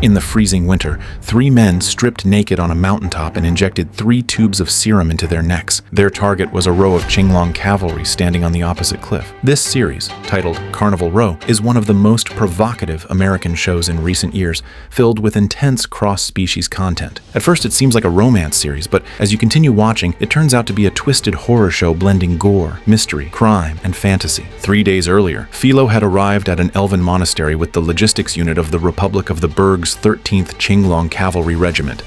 In the freezing winter, 3 men stripped naked on a mountaintop and injected 3 tubes of serum into their necks. Their target was a row of Qinglong cavalry standing on the opposite cliff. This series, titled Carnival Row, is one of the most provocative American shows in recent years, filled with intense cross-species content. At first, it seems like a romance series, but as you continue watching, it turns out to be a twisted horror show blending gore, mystery, crime, and fantasy. 3 days earlier, Philo had arrived at an Elven monastery with the logistics unit of the Republic of the Berg's 13th Qinglong Cavalry Regiment,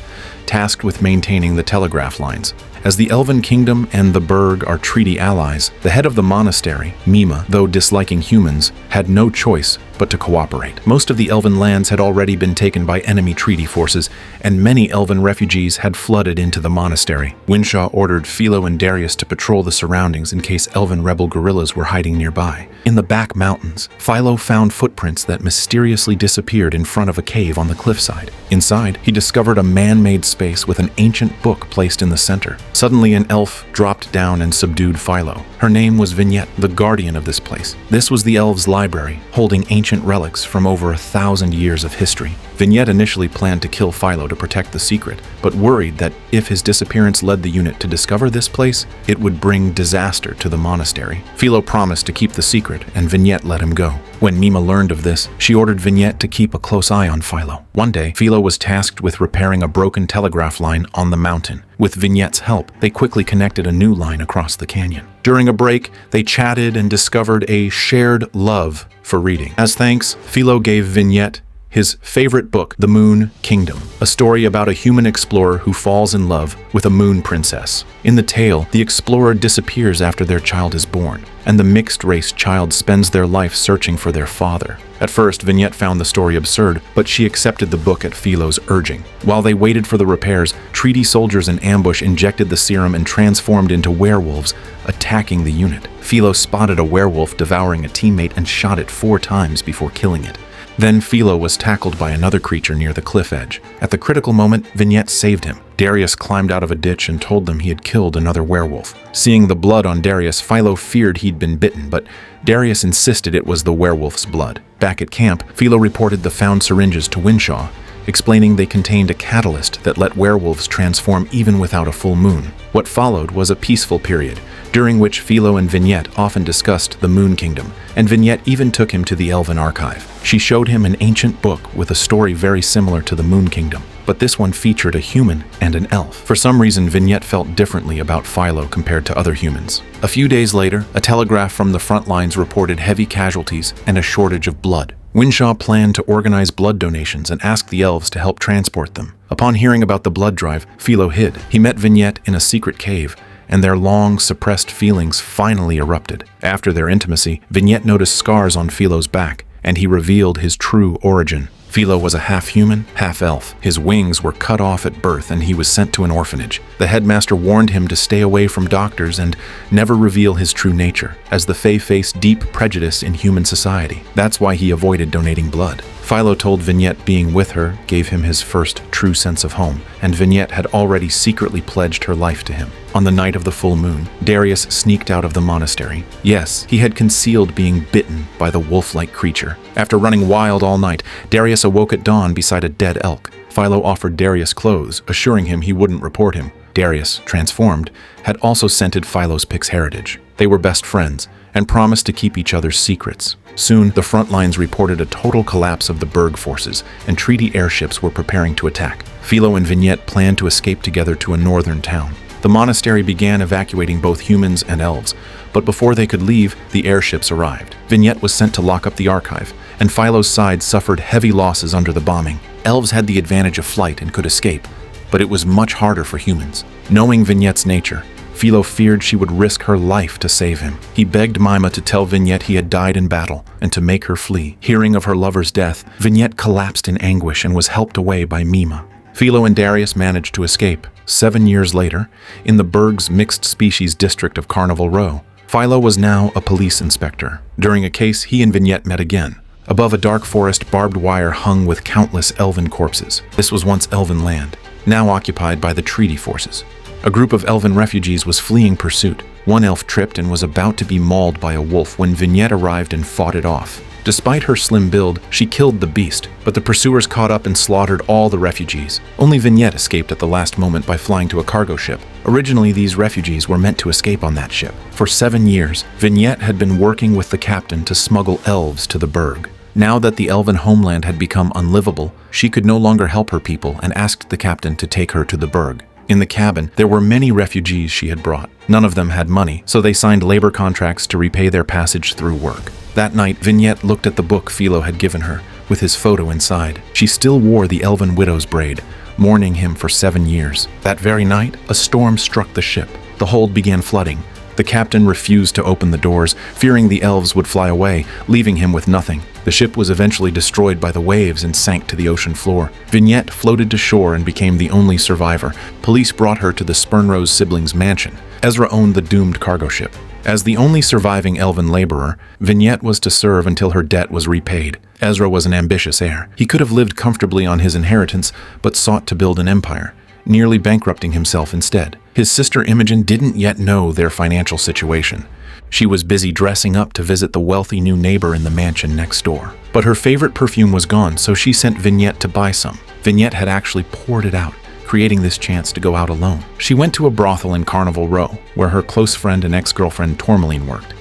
tasked with maintaining the telegraph lines. As the Elven Kingdom and the Berg are treaty allies, the head of the monastery, Mima, though disliking humans, had no choice but to cooperate. Most of the Elven lands had already been taken by enemy treaty forces, and many Elven refugees had flooded into the monastery. Winshaw ordered Philo and Darius to patrol the surroundings in case Elven rebel guerrillas were hiding nearby. In the back mountains, Philo found footprints that mysteriously disappeared in front of a cave on the cliffside. Inside, he discovered a man-made space with an ancient book placed in the center. Suddenly, an elf dropped down and subdued Philo. Her name was Vignette, the guardian of this place. This was the elves' library, holding ancient relics from over 1,000 years of history. Vignette initially planned to kill Philo to protect the secret, but worried that if his disappearance led the unit to discover this place, it would bring disaster to the monastery. Philo promised to keep the secret, and Vignette let him go. When Mima learned of this, she ordered Vignette to keep a close eye on Philo. One day, Philo was tasked with repairing a broken telegraph line on the mountain. With Vignette's help, they quickly connected a new line across the canyon. During a break, they chatted and discovered a shared love for reading. As thanks, Philo gave Vignette his favorite book, The Moon Kingdom, a story about a human explorer who falls in love with a moon princess. In the tale, the explorer disappears after their child is born, and the mixed-race child spends their life searching for their father. At first, Vignette found the story absurd, but she accepted the book at Philo's urging. While they waited for the repairs, treaty soldiers in ambush injected the serum and transformed into werewolves, attacking the unit. Philo spotted a werewolf devouring a teammate and shot it 4 times before killing it. Then Philo was tackled by another creature near the cliff edge. At the critical moment, Vignette saved him. Darius climbed out of a ditch and told them he had killed another werewolf. Seeing the blood on Darius, Philo feared he'd been bitten, but Darius insisted it was the werewolf's blood. Back at camp, Philo reported the found syringes to Winshaw, explaining they contained a catalyst that let werewolves transform even without a full moon. What followed was a peaceful period, during which Philo and Vignette often discussed the Moon Kingdom, and Vignette even took him to the Elven archive. She showed him an ancient book with a story very similar to the Moon Kingdom, but this one featured a human and an elf. For some reason, Vignette felt differently about Philo compared to other humans. A few days later, a telegraph from the front lines reported heavy casualties and a shortage of blood. Winshaw planned to organize blood donations and ask the elves to help transport them. Upon hearing about the blood drive, Philo hid. He met Vignette in a secret cave, and their long, suppressed feelings finally erupted. After their intimacy, Vignette noticed scars on Philo's back, and he revealed his true origin. Philo was a half-human, half-elf. His wings were cut off at birth, and he was sent to an orphanage. The headmaster warned him to stay away from doctors and never reveal his true nature, as the Fae face deep prejudice in human society. That's why he avoided donating blood. Philo told Vignette being with her gave him his first true sense of home, and Vignette had already secretly pledged her life to him. On the night of the full moon, Darius sneaked out of the monastery. Yes, he had concealed being bitten by the wolf-like creature. After running wild all night, Darius awoke at dawn beside a dead elk. Philo offered Darius clothes, assuring him he wouldn't report him. Darius, transformed, had also scented Philo's Pix heritage. They were best friends and promised to keep each other's secrets. Soon, the front lines reported a total collapse of the Berg forces, and treaty airships were preparing to attack. Philo and Vignette planned to escape together to a northern town. The monastery began evacuating both humans and elves, but before they could leave, the airships arrived. Vignette was sent to lock up the archive, and Philo's side suffered heavy losses under the bombing. Elves had the advantage of flight and could escape, but it was much harder for humans. Knowing Vignette's nature, Philo feared she would risk her life to save him. He begged Mima to tell Vignette he had died in battle and to make her flee. Hearing of her lover's death, Vignette collapsed in anguish and was helped away by Mima. Philo and Darius managed to escape. 7 years later, in the Berg's mixed-species district of Carnival Row, Philo was now a police inspector. During a case, he and Vignette met again. Above a dark forest, barbed wire hung with countless elven corpses. This was once elven land, now occupied by the treaty forces. A group of elven refugees was fleeing pursuit. One elf tripped and was about to be mauled by a wolf when Vignette arrived and fought it off. Despite her slim build, she killed the beast, but the pursuers caught up and slaughtered all the refugees. Only Vignette escaped at the last moment by flying to a cargo ship. Originally, these refugees were meant to escape on that ship. For 7 years, Vignette had been working with the captain to smuggle elves to the Berg. Now that the elven homeland had become unlivable, she could no longer help her people and asked the captain to take her to the Berg. In the cabin, there were many refugees she had brought. None of them had money, so they signed labor contracts to repay their passage through work. That night, Vignette looked at the book Philo had given her, with his photo inside. She still wore the elven widow's braid, mourning him for 7 years. That very night, a storm struck the ship. The hold began flooding. The captain refused to open the doors, fearing the elves would fly away, leaving him with nothing. The ship was eventually destroyed by the waves and sank to the ocean floor. Vignette floated to shore and became the only survivor. Police brought her to the Sparas siblings' mansion. Ezra owned the doomed cargo ship. As the only surviving elven laborer, Vignette was to serve until her debt was repaid. Ezra was an ambitious heir. He could have lived comfortably on his inheritance, but sought to build an empire, nearly bankrupting himself instead. His sister Imogen didn't yet know their financial situation. She was busy dressing up to visit the wealthy new neighbor in the mansion next door. But her favorite perfume was gone, so she sent Vignette to buy some. Vignette had actually poured it out, creating this chance to go out alone. She went to a brothel in Carnival Row, where her close friend and ex-girlfriend Tourmaline worked.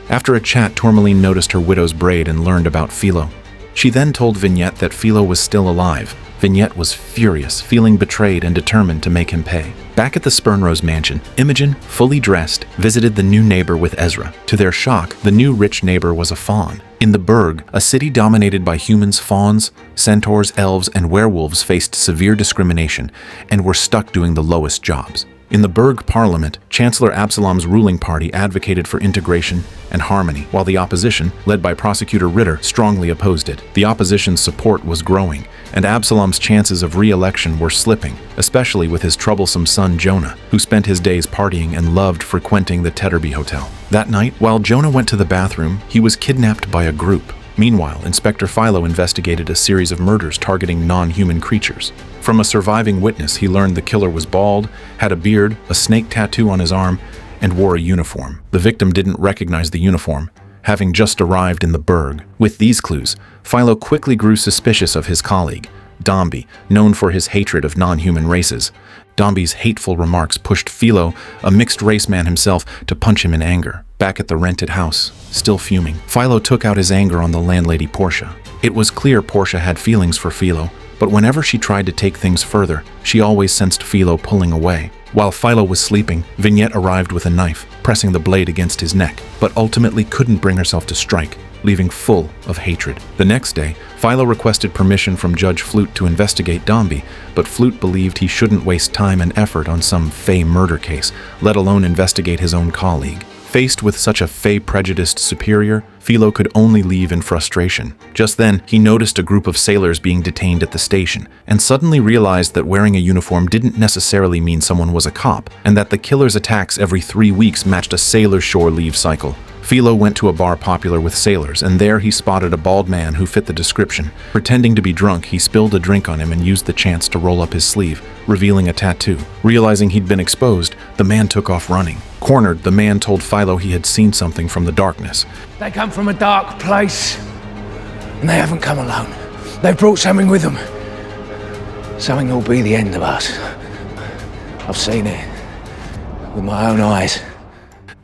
After a chat, Tourmaline noticed her widow's braid and learned about Philo. She then told Vignette that Philo was still alive. Vignette was furious, feeling betrayed and determined to make him pay. Back at the Sparas mansion, Imogen, fully dressed, visited the new neighbor with Ezra. To their shock, the new rich neighbor was a faun. In the Berg, a city dominated by humans, fauns, centaurs, elves, and werewolves faced severe discrimination and were stuck doing the lowest jobs. In the Berg Parliament, Chancellor Absalom's ruling party advocated for integration and harmony, while the opposition, led by Prosecutor Ritter, strongly opposed it. The opposition's support was growing, and Absalom's chances of re-election were slipping, especially with his troublesome son Jonah, who spent his days partying and loved frequenting the Tetterby Hotel. That night, while Jonah went to the bathroom, he was kidnapped by a group. Meanwhile, Inspector Philo investigated a series of murders targeting non-human creatures. From a surviving witness, he learned the killer was bald, had a beard, a snake tattoo on his arm, and wore a uniform. The victim didn't recognize the uniform, having just arrived in the Berg. With these clues, Philo quickly grew suspicious of his colleague, Dombey, known for his hatred of non-human races. Dombey's hateful remarks pushed Philo, a mixed-race man himself, to punch him in anger. Back at the rented house, still fuming, Philo took out his anger on the landlady Portia. It was clear Portia had feelings for Philo, but whenever she tried to take things further, she always sensed Philo pulling away. While Philo was sleeping, Vignette arrived with a knife, pressing the blade against his neck, but ultimately couldn't bring herself to strike, leaving full of hatred. The next day, Philo requested permission from Judge Flute to investigate Dombey, but Flute believed he shouldn't waste time and effort on some Fey murder case, let alone investigate his own colleague. Faced with such a Fey-prejudiced superior, Philo could only leave in frustration. Just then, he noticed a group of sailors being detained at the station, and suddenly realized that wearing a uniform didn't necessarily mean someone was a cop, and that the killer's attacks every 3 weeks matched a sailor shore leave cycle. Philo went to a bar popular with sailors, and there he spotted a bald man who fit the description. Pretending to be drunk, he spilled a drink on him and used the chance to roll up his sleeve, revealing a tattoo. Realizing he'd been exposed, the man took off running. Cornered, the man told Philo he had seen something from the darkness. They come from a dark place, and they haven't come alone. They've brought something with them. Something that'll be the end of us. I've seen it with my own eyes.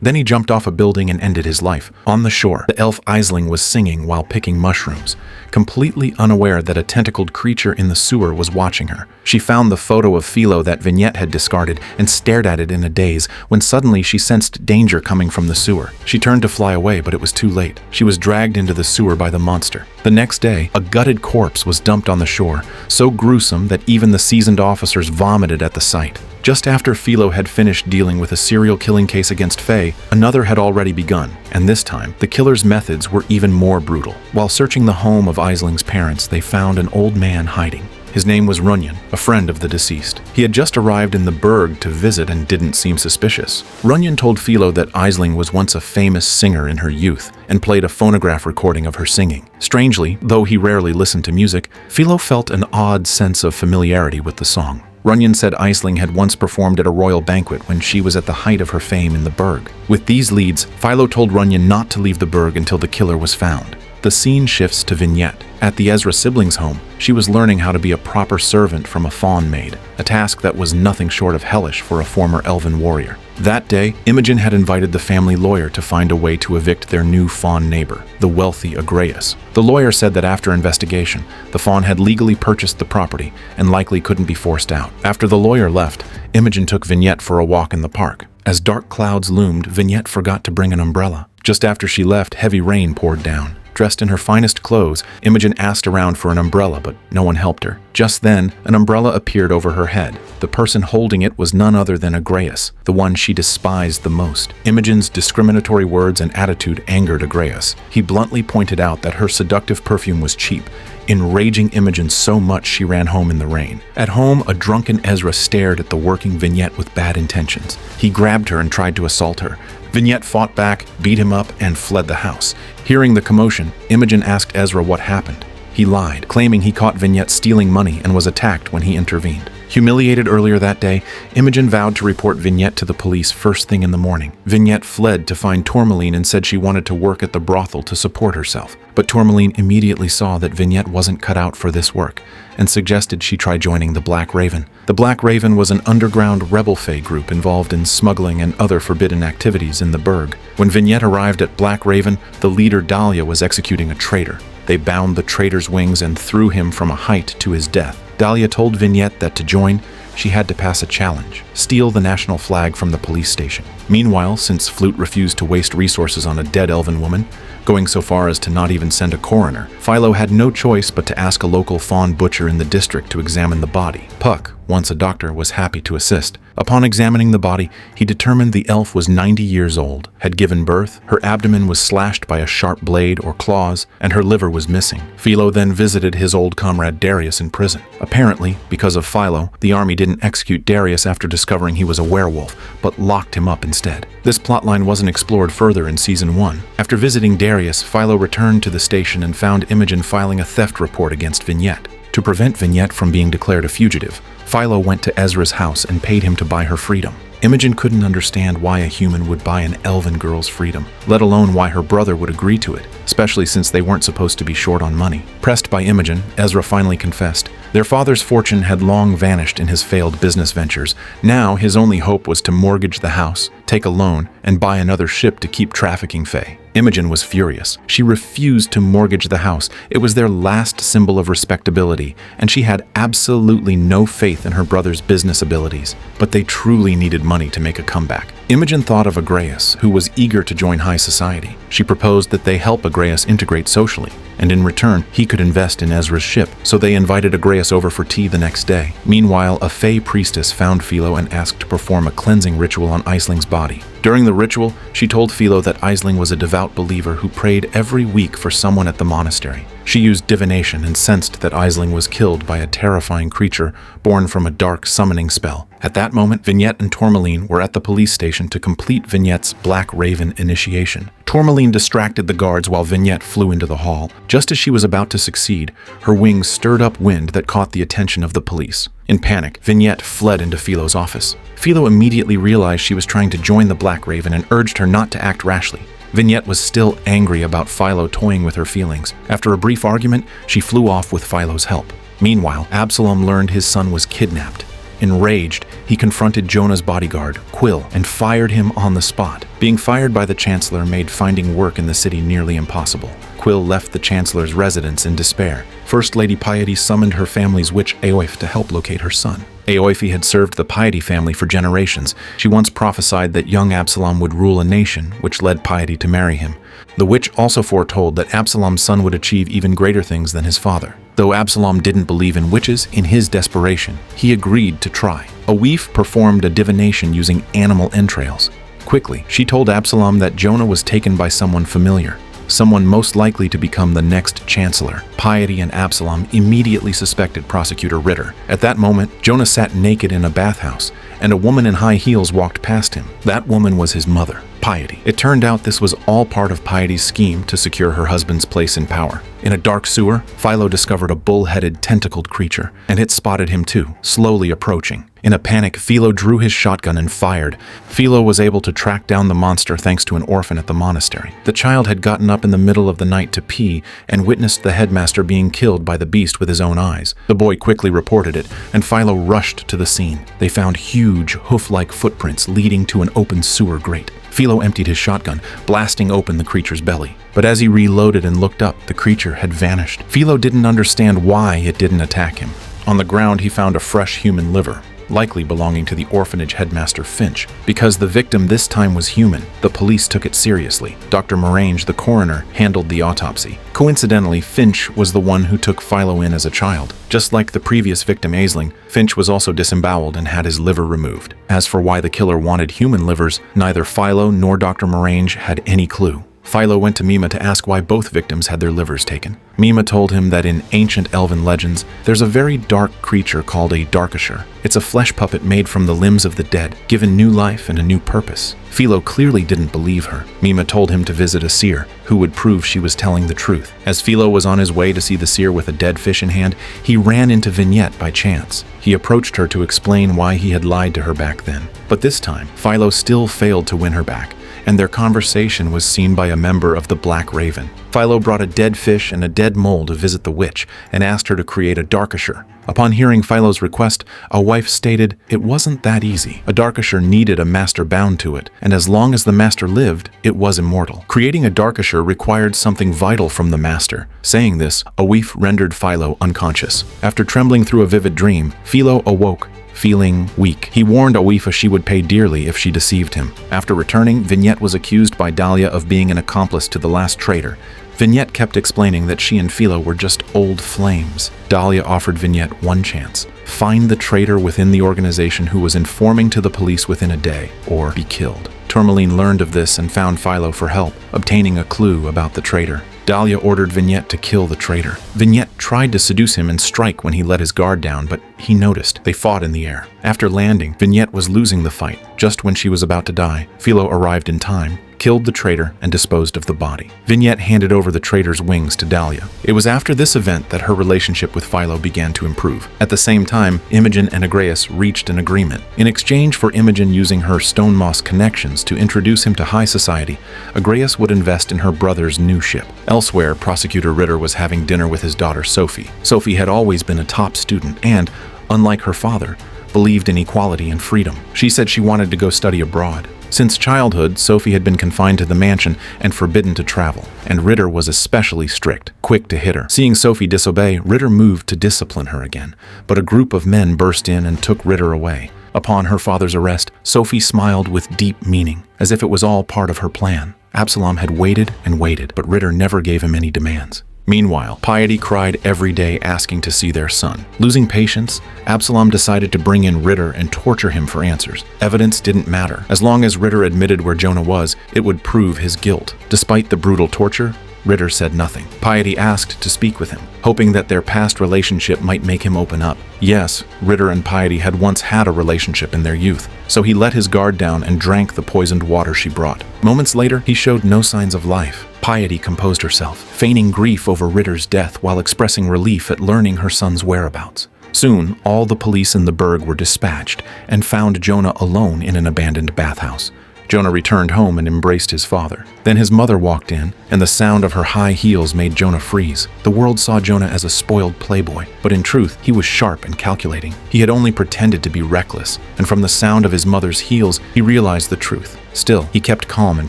Then he jumped off a building and ended his life. On the shore, the elf Aisling was singing while picking mushrooms, completely unaware that a tentacled creature in the sewer was watching her. She found the photo of Philo that Vignette had discarded and stared at it in a daze, when suddenly she sensed danger coming from the sewer. She turned to fly away, but it was too late. She was dragged into the sewer by the monster. The next day, a gutted corpse was dumped on the shore, so gruesome that even the seasoned officers vomited at the sight. Just after Philo had finished dealing with a serial killing case against Fae, another had already begun, and this time, the killer's methods were even more brutal. While searching the home of Aisling's parents, they found an old man hiding. His name was Runyon, a friend of the deceased. He had just arrived in the Berg to visit and didn't seem suspicious. Runyon told Philo that Aisling was once a famous singer in her youth and played a phonograph recording of her singing. Strangely, though he rarely listened to music, Philo felt an odd sense of familiarity with the song. Runyon said Aisling had once performed at a royal banquet when she was at the height of her fame in the Berg. With these leads, Philo told Runyon not to leave the Berg until the killer was found. The scene shifts to Vignette. At the Ezra siblings' home, she was learning how to be a proper servant from a fawn maid, a task that was nothing short of hellish for a former Elven warrior. That day, Imogen had invited the family lawyer to find a way to evict their new fawn neighbor, the wealthy Agreus. The lawyer said that after investigation, the fawn had legally purchased the property and likely couldn't be forced out. After the lawyer left, Imogen took Vignette for a walk in the park. As dark clouds loomed, Vignette forgot to bring an umbrella. Just after she left, heavy rain poured down. Dressed in her finest clothes, Imogen asked around for an umbrella, but no one helped her. Just then, an umbrella appeared over her head. The person holding it was none other than Agreus, the one she despised the most. Imogen's discriminatory words and attitude angered Agreus. He bluntly pointed out that her seductive perfume was cheap, enraging Imogen so much she ran home in the rain. At home, a drunken Ezra stared at the working Vignette with bad intentions. He grabbed her and tried to assault her. Vignette fought back, beat him up, and fled the house. Hearing the commotion, Imogen asked Ezra what happened. He lied, claiming he caught Vignette stealing money and was attacked when he intervened. Humiliated earlier that day, Imogen vowed to report Vignette to the police first thing in the morning. Vignette fled to find Tourmaline and said she wanted to work at the brothel to support herself. But Tourmaline immediately saw that Vignette wasn't cut out for this work and suggested she try joining the Black Raven. The Black Raven was an underground rebel fae group involved in smuggling and other forbidden activities in the Burg. When Vignette arrived at Black Raven, the leader Dahlia was executing a traitor. They bound the traitor's wings and threw him from a height to his death. Dahlia told Vignette that to join, she had to pass a challenge: steal the national flag from the police station. Meanwhile, since Flute refused to waste resources on a dead elven woman, going so far as to not even send a coroner, Philo had no choice but to ask a local fawn butcher in the district to examine the body. Puck, once a doctor, was happy to assist. Upon examining the body, he determined the elf was 90 years old, had given birth, her abdomen was slashed by a sharp blade or claws, and her liver was missing. Philo then visited his old comrade Darius in prison. Apparently, because of Philo, the army didn't execute Darius after discovering he was a werewolf, but locked him up instead. This plotline wasn't explored further in Season 1. After visiting Darius, Philo returned to the station and found Imogen filing a theft report against Vignette. To prevent Vignette from being declared a fugitive, Philo went to Ezra's house and paid him to buy her freedom. Imogen couldn't understand why a human would buy an elven girl's freedom, let alone why her brother would agree to it, especially since they weren't supposed to be short on money. Pressed by Imogen, Ezra finally confessed. Their father's fortune had long vanished in his failed business ventures. Now his only hope was to mortgage the house, take a loan, and buy another ship to keep trafficking fae. Imogen was furious. She refused to mortgage the house. It was their last symbol of respectability, and she had absolutely no faith in her brother's business abilities. But they truly needed money to make a comeback. Imogen thought of Agreus, who was eager to join high society. She proposed that they help Agreus integrate socially, and in return, he could invest in Ezra's ship, so they invited Agreus over for tea the next day. Meanwhile, a fae priestess found Philo and asked to perform a cleansing ritual on Isling's body. During the ritual, she told Philo that Isling was a devout believer who prayed every week for someone at the monastery. She used divination and sensed that Isling was killed by a terrifying creature born from a dark summoning spell. At that moment, Vignette and Tourmaline were at the police station to complete Vignette's Black Raven initiation. Tourmaline distracted the guards while Vignette flew into the hall. Just as she was about to succeed, her wings stirred up wind that caught the attention of the police. In panic, Vignette fled into Philo's office. Philo immediately realized she was trying to join the Black Raven and urged her not to act rashly. Vignette was still angry about Philo toying with her feelings. After a brief argument, she flew off with Philo's help. Meanwhile, Absalom learned his son was kidnapped. Enraged, he confronted Jonah's bodyguard, Quill, and fired him on the spot. Being fired by the Chancellor made finding work in the city nearly impossible. Quill left the Chancellor's residence in despair. First Lady Piety summoned her family's witch Eoif to help locate her son. Eoife had served the Piety family for generations. She once prophesied that young Absalom would rule a nation, which led Piety to marry him. The witch also foretold that Absalom's son would achieve even greater things than his father. Though Absalom didn't believe in witches, in his desperation, he agreed to try. Eoife performed a divination using animal entrails. Quickly, she told Absalom that Jonah was taken by someone familiar, someone most likely to become the next chancellor. Piety and Absalom immediately suspected Prosecutor Ritter. At that moment, Jonah sat naked in a bathhouse, and a woman in high heels walked past him. That woman was his mother, Piety. It turned out this was all part of Piety's scheme to secure her husband's place in power. In a dark sewer, Philo discovered a bull-headed, tentacled creature, and it spotted him too, slowly approaching. In a panic, Philo drew his shotgun and fired. Philo was able to track down the monster thanks to an orphan at the monastery. The child had gotten up in the middle of the night to pee and witnessed the headmaster being killed by the beast with his own eyes. The boy quickly reported it, and Philo rushed to the scene. They found huge, hoof-like footprints leading to an open sewer grate. Philo emptied his shotgun, blasting open the creature's belly. But as he reloaded and looked up, the creature had vanished. Philo didn't understand why it didn't attack him. On the ground, he found a fresh human liver, likely belonging to the orphanage headmaster Finch. Because the victim this time was human, the police took it seriously. Dr. Morange, the coroner, handled the autopsy. Coincidentally, Finch was the one who took Philo in as a child. Just like the previous victim Aisling, Finch was also disemboweled and had his liver removed. As for why the killer wanted human livers, neither Philo nor Dr. Morange had any clue. Philo went to Mima to ask why both victims had their livers taken. Mima told him that in ancient Elven legends, there's a very dark creature called a Darkasher. It's a flesh puppet made from the limbs of the dead, given new life and a new purpose. Philo clearly didn't believe her. Mima told him to visit a seer, who would prove she was telling the truth. As Philo was on his way to see the seer with a dead fish in hand, he ran into Vignette by chance. He approached her to explain why he had lied to her back then. But this time, Philo still failed to win her back, and their conversation was seen by a member of the Black Raven. Philo brought a dead fish and a dead mole to visit the witch and asked her to create a Darkasher. Upon hearing Philo's request, a wife stated it wasn't that easy. A Darkasher needed a master bound to it, and as long as the master lived, it was immortal. Creating a Darkasher required something vital from the master. Saying this, a wife rendered Philo unconscious. After trembling through a vivid dream, Philo awoke, feeling weak. He warned Awifa she would pay dearly if she deceived him. After returning, Vignette was accused by Dahlia of being an accomplice to the last traitor. Vignette kept explaining that she and Philo were just old flames. Dahlia offered Vignette one chance: find the traitor within the organization who was informing to the police within a day, or be killed. Tourmaline learned of this and found Philo for help, obtaining a clue about the traitor. Dahlia ordered Vignette to kill the traitor. Vignette tried to seduce him and strike when he let his guard down, but he noticed. They fought in the air. After landing, Vignette was losing the fight. Just when she was about to die, Philo arrived in time, killed the traitor, and disposed of the body. Vignette handed over the traitor's wings to Dahlia. It was after this event that her relationship with Philo began to improve. At the same time, Imogen and Agreus reached an agreement. In exchange for Imogen using her stone moss connections to introduce him to high society, Agreus would invest in her brother's new ship. Elsewhere, Prosecutor Ritter was having dinner with his daughter Sophie. Sophie had always been a top student and, unlike her father, believed in equality and freedom. She said she wanted to go study abroad. Since childhood, Sophie had been confined to the mansion and forbidden to travel, and Ritter was especially strict, quick to hit her. Seeing Sophie disobey, Ritter moved to discipline her again, but a group of men burst in and took Ritter away. Upon her father's arrest, Sophie smiled with deep meaning, as if it was all part of her plan. Absalom had waited and waited, but Ritter never gave him any demands. Meanwhile, Piety cried every day asking to see their son. Losing patience, Absalom decided to bring in Ritter and torture him for answers. Evidence didn't matter. As long as Ritter admitted where Jonah was, it would prove his guilt. Despite the brutal torture, Ritter said nothing. Piety asked to speak with him, hoping that their past relationship might make him open up. Yes, Ritter and Piety had once had a relationship in their youth, so he let his guard down and drank the poisoned water she brought. Moments later, he showed no signs of life. Piety composed herself, feigning grief over Ritter's death while expressing relief at learning her son's whereabouts. Soon, all the police in the burg were dispatched and found Jonah alone in an abandoned bathhouse. Jonah returned home and embraced his father. Then his mother walked in, and the sound of her high heels made Jonah freeze. The world saw Jonah as a spoiled playboy, but in truth, he was sharp and calculating. He had only pretended to be reckless, and from the sound of his mother's heels, he realized the truth. Still, he kept calm and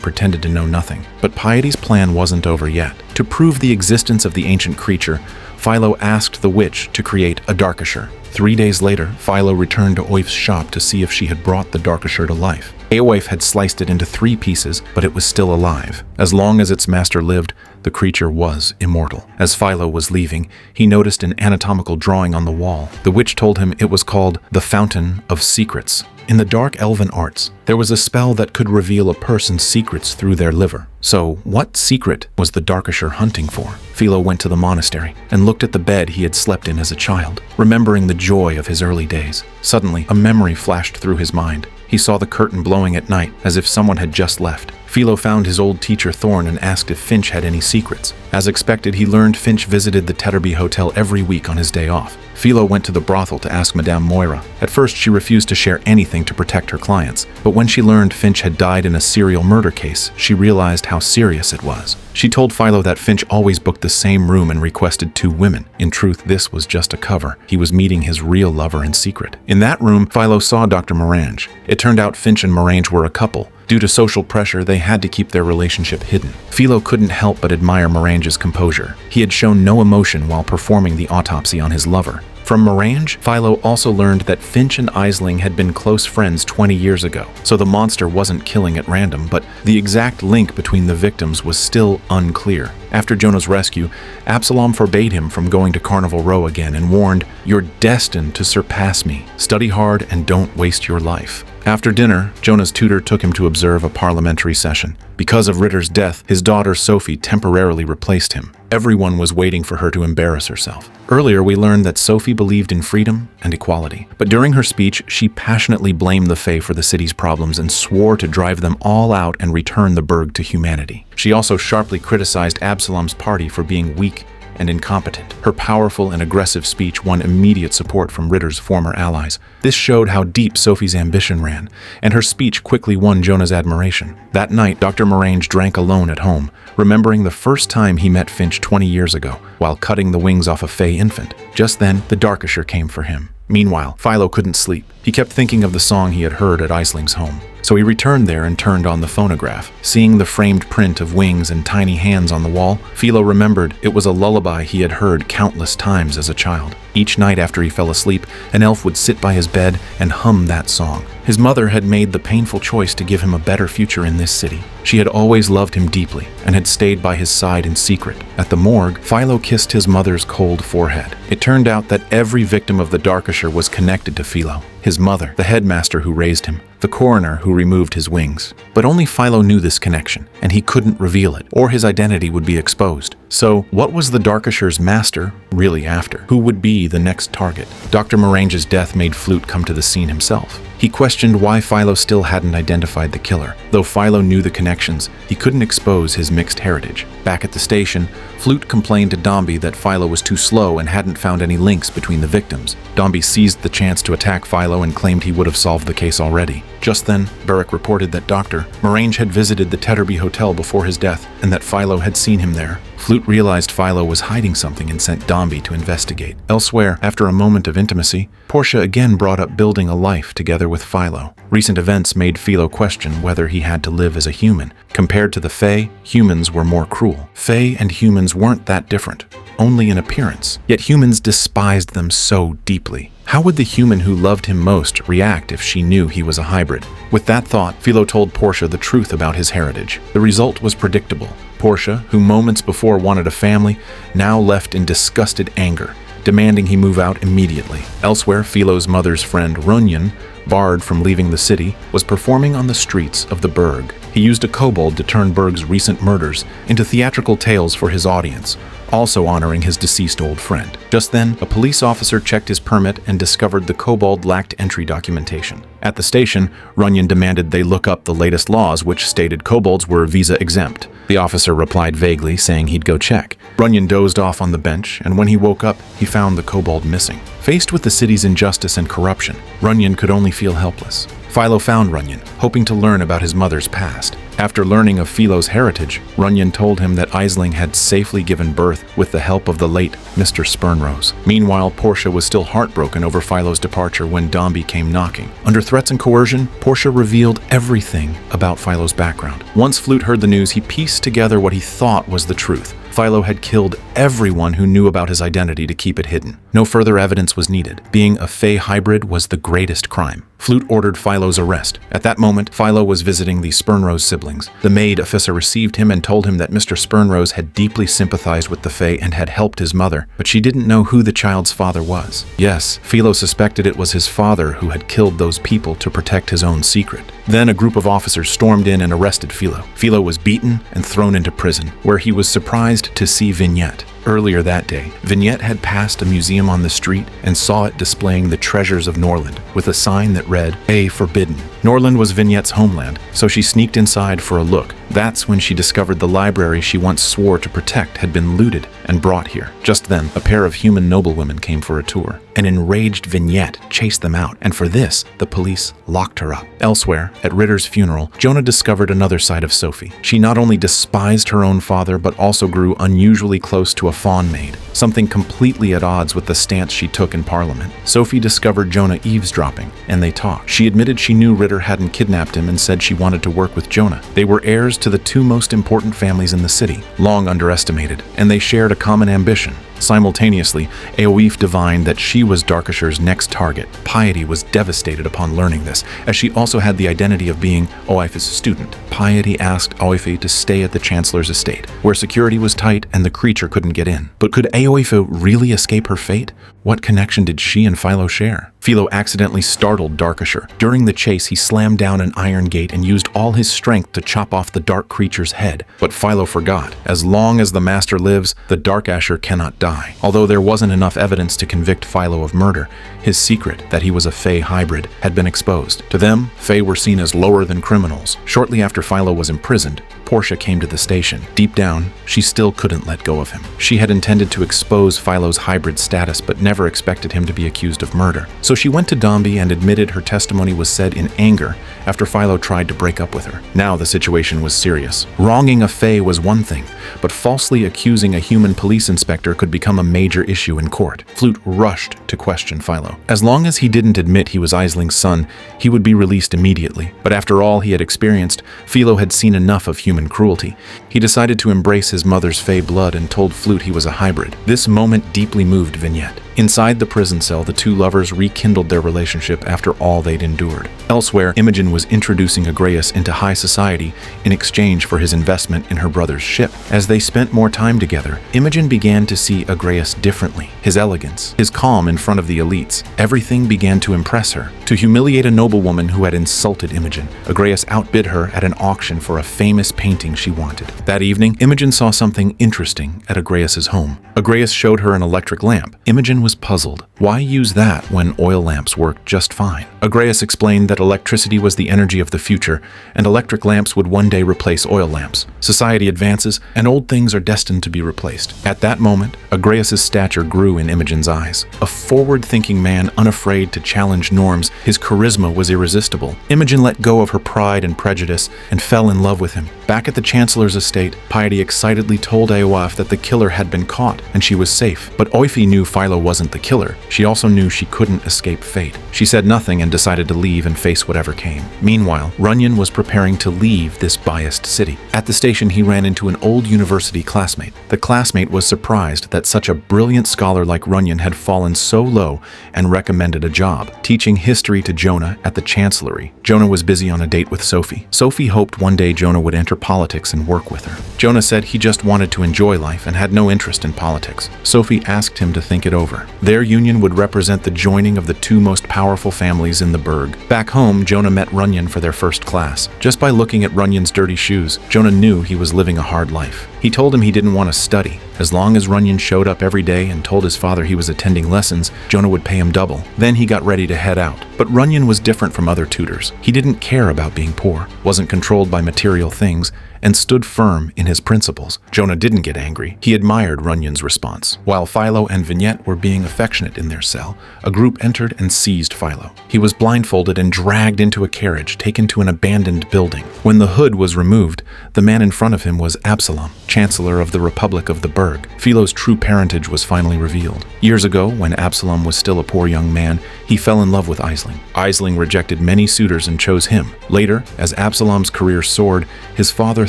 pretended to know nothing. But Piety's plan wasn't over yet. To prove the existence of the ancient creature, Philo asked the witch to create a Darkasher. 3 days later, Philo returned to Oif's shop to see if she had brought the Darkasher to life. Eoif had sliced it into 3 pieces, but it was still alive. As long as its master lived, the creature was immortal. As Philo was leaving, he noticed an anatomical drawing on the wall. The witch told him it was called the Fountain of Secrets. In the dark elven arts, there was a spell that could reveal a person's secrets through their liver. So, what secret was the Darkasher hunting for? Philo went to the monastery and looked at the bed he had slept in as a child, remembering the joy of his early days. Suddenly, a memory flashed through his mind. He saw the curtain blowing at night, as if someone had just left. Philo found his old teacher Thorn and asked if Finch had any secrets. As expected, he learned Finch visited the Tetterby Hotel every week on his day off. Philo went to the brothel to ask Madame Moira. At first, she refused to share anything to protect her clients, but when she learned Finch had died in a serial murder case, she realized how serious it was. She told Philo that Finch always booked the same room and requested 2 women. In truth, this was just a cover. He was meeting his real lover in secret. In that room, Philo saw Dr. Morange. It turned out Finch and Morange were a couple. Due to social pressure, they had to keep their relationship hidden. Philo couldn't help but admire Morange's composure. He had shown no emotion while performing the autopsy on his lover. From Morange, Philo also learned that Finch and Aisling had been close friends 20 years ago, so the monster wasn't killing at random, but the exact link between the victims was still unclear. After Jonah's rescue, Absalom forbade him from going to Carnival Row again and warned, "You're destined to surpass me. Study hard and don't waste your life." After dinner, Jonah's tutor took him to observe a parliamentary session. Because of Ritter's death, his daughter Sophie temporarily replaced him. Everyone was waiting for her to embarrass herself. Earlier, we learned that Sophie believed in freedom and equality. But during her speech, she passionately blamed the Fae for the city's problems and swore to drive them all out and return the burg to humanity. She also sharply criticized Absalom's party for being weak and incompetent. Her powerful and aggressive speech won immediate support from Ritter's former allies. This showed how deep Sophie's ambition ran, and her speech quickly won Jonah's admiration. That night, Dr. Morange drank alone at home, remembering the first time he met Finch 20 years ago, while cutting the wings off a Fae infant. Just then, the Darkasher came for him. Meanwhile, Philo couldn't sleep. He kept thinking of the song he had heard at Aisling's home. So he returned there and turned on the phonograph. Seeing the framed print of wings and tiny hands on the wall, Philo remembered it was a lullaby he had heard countless times as a child. Each night after he fell asleep, an elf would sit by his bed and hum that song. His mother had made the painful choice to give him a better future in this city. She had always loved him deeply and had stayed by his side in secret. At the morgue, Philo kissed his mother's cold forehead. It turned out that every victim of the Darkasher was connected to Philo. His mother, the headmaster who raised him, the coroner who removed his wings. But only Philo knew this connection, and he couldn't reveal it, or his identity would be exposed. So, what was the Darkasher's master really after? Who would be the next target? Dr. Morange's death made Flute come to the scene himself. He questioned why Philo still hadn't identified the killer. Though Philo knew the connections, he couldn't expose his mixed heritage. Back at the station, Flute complained to Dombey that Philo was too slow and hadn't found any links between the victims. Dombey seized the chance to attack Philo and claimed he would have solved the case already. Just then, Burrick reported that Dr. Morange had visited the Tetterby Hotel before his death and that Philo had seen him there. Flute realized Philo was hiding something and sent Dombey to investigate. Elsewhere, after a moment of intimacy, Portia again brought up building a life together with Philo. Recent events made Philo question whether he had to live as a human. Compared to the Fae, humans were more cruel. Fae and humans weren't that different, only in appearance. Yet humans despised them so deeply. How would the human who loved him most react if she knew he was a hybrid? With that thought, Philo told Portia the truth about his heritage. The result was predictable. Portia, who moments before wanted a family, now left in disgusted anger, demanding he move out immediately. Elsewhere, Philo's mother's friend Runyon, barred from leaving the city, was performing on the streets of the burg. He used a kobold to turn Berg's recent murders into theatrical tales for his audience, also honoring his deceased old friend. Just then, a police officer checked his permit and discovered the kobold lacked entry documentation. At the station, Runyon demanded they look up the latest laws, which stated kobolds were visa exempt. The officer replied vaguely, saying he'd go check. Runyon dozed off on the bench, and when he woke up, he found the kobold missing. Faced with the city's injustice and corruption, Runyon could only feel helpless. Philo found Runyon, hoping to learn about his mother's past. After learning of Philo's heritage, Runyon told him that Aisling had safely given birth with the help of the late Mr. Spurnrose. Meanwhile, Portia was still heartbroken over Philo's departure when Dombey came knocking. Under threats and coercion, Portia revealed everything about Philo's background. Once Flute heard the news, he pieced together what he thought was the truth. Philo had killed everyone who knew about his identity to keep it hidden. No further evidence was needed. Being a Fae hybrid was the greatest crime. Flute ordered Philo's arrest. At that moment, Philo was visiting the Spurnrose siblings. The maid officer received him and told him that Mr. Spurnrose had deeply sympathized with the Fae and had helped his mother, but she didn't know who the child's father was. Yes, Philo suspected it was his father who had killed those people to protect his own secret. Then a group of officers stormed in and arrested Philo. Philo was beaten and thrown into prison, where he was surprised to see Vignette. Earlier that day, Vignette had passed a museum on the street and saw it displaying the treasures of Norland with a sign that read, "A Forbidden." Norland was Vignette's homeland, so she sneaked inside for a look. That's when she discovered the library she once swore to protect had been looted and brought here. Just then, a pair of human noblewomen came for a tour. An enraged Vignette chased them out, and for this, the police locked her up. Elsewhere, at Ritter's funeral, Jonah discovered another side of Sophie. She not only despised her own father, but also grew unusually close to a fawn maid, something completely at odds with the stance she took in Parliament. Sophie discovered Jonah eavesdropping, and they talked. She admitted she knew Ritter hadn't kidnapped him and said she wanted to work with Jonah. They were heirs to the two most important families in the city, long underestimated, and they shared a common ambition. Simultaneously, Eowulf divined that she was Darkasher's next target. Piety was devastated upon learning this, as she also had the identity of being Eowulf's student. Piety asked Eowulf to stay at the Chancellor's estate, where security was tight and the creature couldn't get in. But could Eowulf really escape her fate? What connection did she and Philo share? Philo accidentally startled Darkasher. During the chase, he slammed down an iron gate and used all his strength to chop off the dark creature's head. But Philo forgot. As long as the Master lives, the Darkasher cannot die. Although there wasn't enough evidence to convict Philo of murder, his secret, that he was a Fey hybrid, had been exposed. To them, Fey were seen as lower than criminals. Shortly after Philo was imprisoned, Portia came to the station. Deep down, she still couldn't let go of him. She had intended to expose Philo's hybrid status, but never expected him to be accused of murder. So she went to Dombey and admitted her testimony was said in anger after Philo tried to break up with her. Now the situation was serious. Wronging a Fey was one thing, but falsely accusing a human police inspector could become a major issue in court. Flute rushed to question Philo. As long as he didn't admit he was Isling's son, he would be released immediately. But after all he had experienced, Philo had seen enough of human cruelty. He decided to embrace his mother's Fey blood and told Flute he was a hybrid. This moment deeply moved Vignette. Inside the prison cell, the two lovers rekindled their relationship after all they'd endured. Elsewhere, Imogen was introducing Agreus into high society in exchange for his investment in her brother's ship. As they spent more time together, Imogen began to see Agreus differently. His elegance, his calm in front of the elites, everything began to impress her. To humiliate a noblewoman who had insulted Imogen, Agreus outbid her at an auction for a famous painting she wanted. That evening, Imogen saw something interesting at Agreus's home. Agreus showed her an electric lamp. Imogen was puzzled. Why use that when oil lamps worked just fine? Agreus explained that electricity was the energy of the future, and electric lamps would one day replace oil lamps. Society advances, and old things are destined to be replaced. At that moment, Agreus's stature grew in Imogen's eyes. A forward-thinking man unafraid to challenge norms, his charisma was irresistible. Imogen let go of her pride and prejudice and fell in love with him. Back at the Chancellor's estate, Piety excitedly told Eowulf that the killer had been caught and she was safe. But Eowulf knew Philo wasn't the killer. She also knew she couldn't escape fate. She said nothing and decided to leave and face whatever came. Meanwhile, Runyon was preparing to leave this biased city. At the station, he ran into an old university classmate. The classmate was surprised that such a brilliant scholar like Runyon had fallen so low and recommended a job, teaching history to Jonah at the Chancellery. Jonah was busy on a date with Sophie. Sophie hoped one day Jonah would enter politics and work with her. Jonah said he just wanted to enjoy life and had no interest in politics. Sophie asked him to think it over. Their union would represent the joining of the two most powerful families in the burg. Back home, Jonah met Runyon for their first class. Just by looking at Runyon's dirty shoes, Jonah knew he was living a hard life. He told him he didn't want to study. As long as Runyon showed up every day and told his father he was attending lessons, Jonah would pay him double. Then he got ready to head out. But Runyon was different from other tutors. He didn't care about being poor, wasn't controlled by material things, and stood firm in his principles. Jonah didn't get angry. He admired Runyon's response. While Philo and Vignette were being affectionate in their cell, a group entered and seized Philo. He was blindfolded and dragged into a carriage, taken to an abandoned building. When the hood was removed, the man in front of him was Absalom, Chancellor of the Republic of the Burg. Philo's true parentage was finally revealed. Years ago, when Absalom was still a poor young man, he fell in love with Aisling. Aisling rejected many suitors and chose him. Later, as Absalom's career soared, his father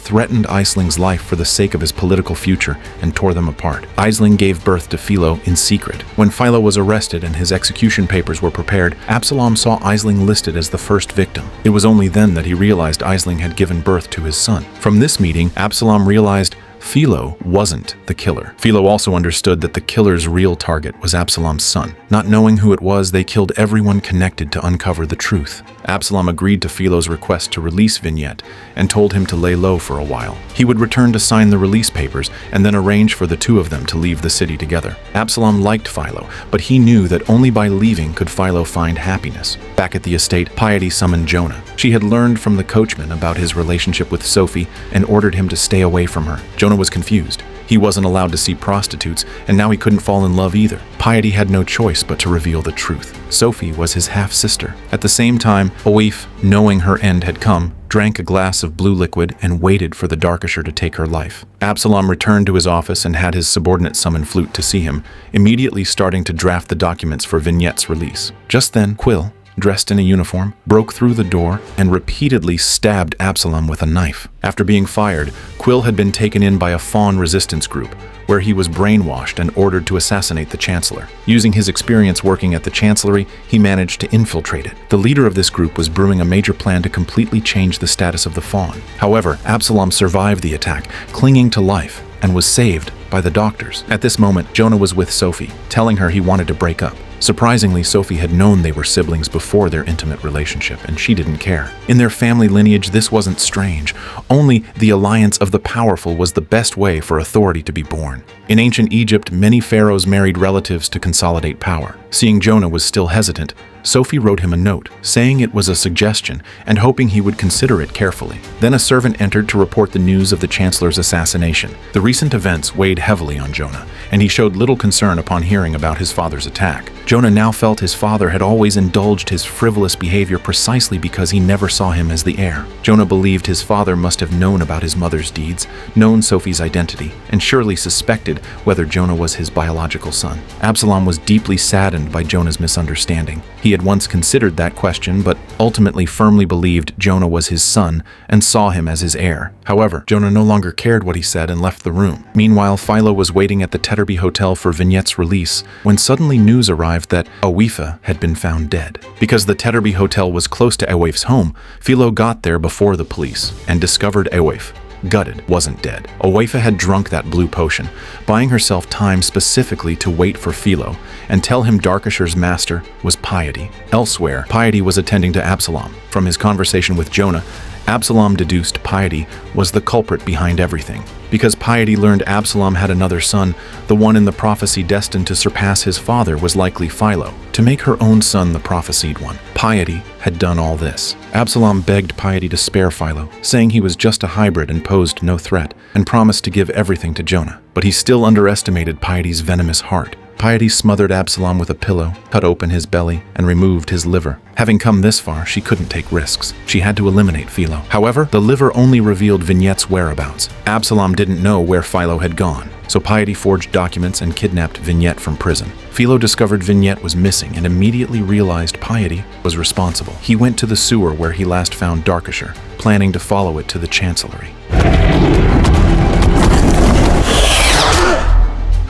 threatened Aisling's life for the sake of his political future and tore them apart. Aisling gave birth to Philo in secret. When Philo was arrested and his execution papers were prepared, Absalom saw Aisling listed as the first victim. It was only then that he realized Aisling had given birth to his son. From this meeting, Absalom realized Philo wasn't the killer. Philo also understood that the killer's real target was Absalom's son. Not knowing who it was, they killed everyone connected to uncover the truth. Absalom agreed to Philo's request to release Vignette and told him to lay low for a while. He would return to sign the release papers and then arrange for the two of them to leave the city together. Absalom liked Philo, but he knew that only by leaving could Philo find happiness. Back at the estate, Piety summoned Jonah. She had learned from the coachman about his relationship with Sophie and ordered him to stay away from her. Jonah was confused. He wasn't allowed to see prostitutes, and now he couldn't fall in love either. Piety had no choice but to reveal the truth. Sophie was his half-sister. At the same time, Oif, knowing her end had come, drank a glass of blue liquid and waited for the Darkasher to take her life. Absalom returned to his office and had his subordinate summon Flute to see him, immediately starting to draft the documents for Vignette's release. Just then, Quill, dressed in a uniform, broke through the door and repeatedly stabbed Absalom with a knife. After being fired, Quill had been taken in by a Fawn resistance group, where he was brainwashed and ordered to assassinate the Chancellor. Using his experience working at the Chancellery, he managed to infiltrate it. The leader of this group was brewing a major plan to completely change the status of the Fawn. However, Absalom survived the attack, clinging to life, and was saved by the doctors. At this moment, Jonah was with Sophie, telling her he wanted to break up. Surprisingly, Sophie had known they were siblings before their intimate relationship, and she didn't care. In their family lineage, this wasn't strange. Only the alliance of the powerful was the best way for authority to be born. In ancient Egypt, many pharaohs married relatives to consolidate power. Seeing Jonah was still hesitant, Sophie wrote him a note, saying it was a suggestion and hoping he would consider it carefully. Then a servant entered to report the news of the Chancellor's assassination. The recent events weighed heavily on Jonah, and he showed little concern upon hearing about his father's attack. Jonah now felt his father had always indulged his frivolous behavior precisely because he never saw him as the heir. Jonah believed his father must have known about his mother's deeds, known Sophie's identity, and surely suspected whether Jonah was his biological son. Absalom was deeply saddened by Jonah's misunderstanding. He had once considered that question, but ultimately firmly believed Jonah was his son and saw him as his heir. However, Jonah no longer cared what he said and left the room. Meanwhile, Philo was waiting at the Tetterby Hotel for Vignette's release when suddenly news arrived that Oifa had been found dead. Because the Tetterby Hotel was close to Oif's home, Philo got there before the police and discovered Oif, gutted, wasn't dead. Oifa had drunk that blue potion, buying herself time specifically to wait for Philo and tell him Darkasher's master was Piety. Elsewhere, Piety was attending to Absalom. From his conversation with Jonah, Absalom deduced Piety was the culprit behind everything. Because Piety learned Absalom had another son, the one in the prophecy destined to surpass his father was likely Philo. To make her own son the prophesied one, Piety had done all this. Absalom begged Piety to spare Philo, saying he was just a hybrid and posed no threat, and promised to give everything to Jonah. But he still underestimated Piety's venomous heart. Piety smothered Absalom with a pillow, cut open his belly, and removed his liver. Having come this far, she couldn't take risks. She had to eliminate Philo. However, the liver only revealed Vignette's whereabouts. Absalom didn't know where Philo had gone, so Piety forged documents and kidnapped Vignette from prison. Philo discovered Vignette was missing and immediately realized Piety was responsible. He went to the sewer where he last found Darkasher, planning to follow it to the Chancellery.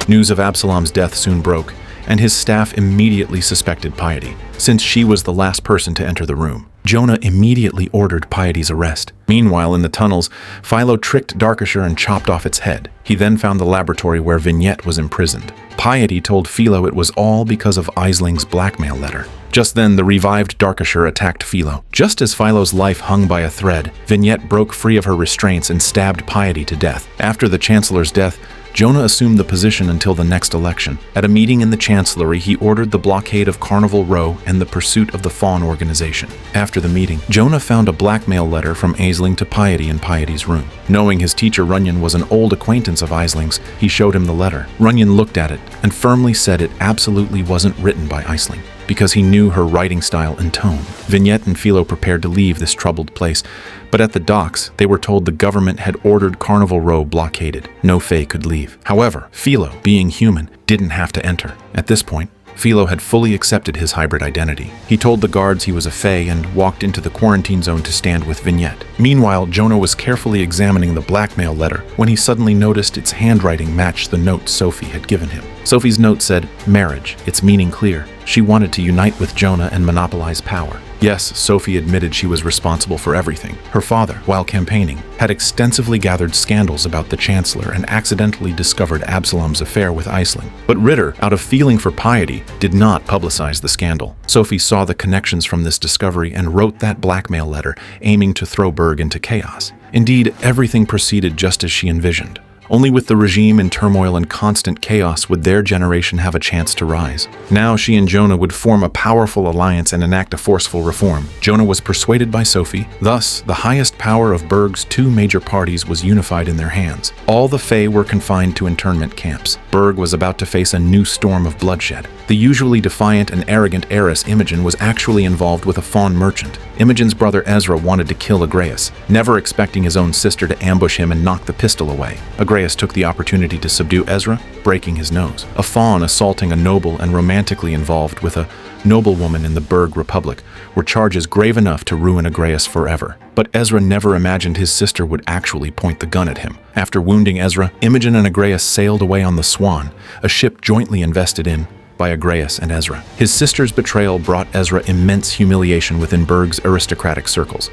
News of Absalom's death soon broke, and his staff immediately suspected Piety, since she was the last person to enter the room. Jonah immediately ordered Piety's arrest. Meanwhile, in the tunnels, Philo tricked Darkasher and chopped off its head. He then found the laboratory where Vignette was imprisoned. Piety told Philo it was all because of Isling's blackmail letter. Just then, the revived Darkasher attacked Philo. Just as Philo's life hung by a thread, Vignette broke free of her restraints and stabbed Piety to death. After the Chancellor's death, Jonah assumed the position until the next election. At a meeting in the Chancellery, he ordered the blockade of Carnival Row and the pursuit of the Fawn organization. After the meeting, Jonah found a blackmail letter from Aisling to Piety in Piety's room. Knowing his teacher Runyon was an old acquaintance of Aisling's, he showed him the letter. Runyon looked at it and firmly said it absolutely wasn't written by Aisling, because he knew her writing style and tone. Vignette and Philo prepared to leave this troubled place, but at the docks, they were told the government had ordered Carnival Row blockaded. No Fae could leave. However, Philo, being human, didn't have to enter. At this point, Philo had fully accepted his hybrid identity. He told the guards he was a Fae and walked into the quarantine zone to stand with Vignette. Meanwhile, Jonah was carefully examining the blackmail letter when he suddenly noticed its handwriting matched the note Sophie had given him. Sophie's note said, "Marriage, its meaning clear." She wanted to unite with Jonah and monopolize power. Yes, Sophie admitted she was responsible for everything. Her father, while campaigning, had extensively gathered scandals about the Chancellor and accidentally discovered Absalom's affair with Aisling. But Ritter, out of feeling for Piety, did not publicize the scandal. Sophie saw the connections from this discovery and wrote that blackmail letter, aiming to throw Berg into chaos. Indeed, everything proceeded just as she envisioned. Only with the regime in turmoil and constant chaos would their generation have a chance to rise. Now she and Jonah would form a powerful alliance and enact a forceful reform. Jonah was persuaded by Sophie. Thus, the highest power of Berg's two major parties was unified in their hands. All the Fae were confined to internment camps. Berg was about to face a new storm of bloodshed. The usually defiant and arrogant heiress Imogen was actually involved with a fawn merchant. Imogen's brother Ezra wanted to kill Agreus, never expecting his own sister to ambush him and knock the pistol away. Agreus took the opportunity to subdue Ezra, breaking his nose. A fawn assaulting a noble and romantically involved with a noblewoman in the Berg Republic were charges grave enough to ruin Agreus forever. But Ezra never imagined his sister would actually point the gun at him. After wounding Ezra, Imogen and Agreus sailed away on the Swan, a ship jointly invested in by Agreus and Ezra. His sister's betrayal brought Ezra immense humiliation within Berg's aristocratic circles.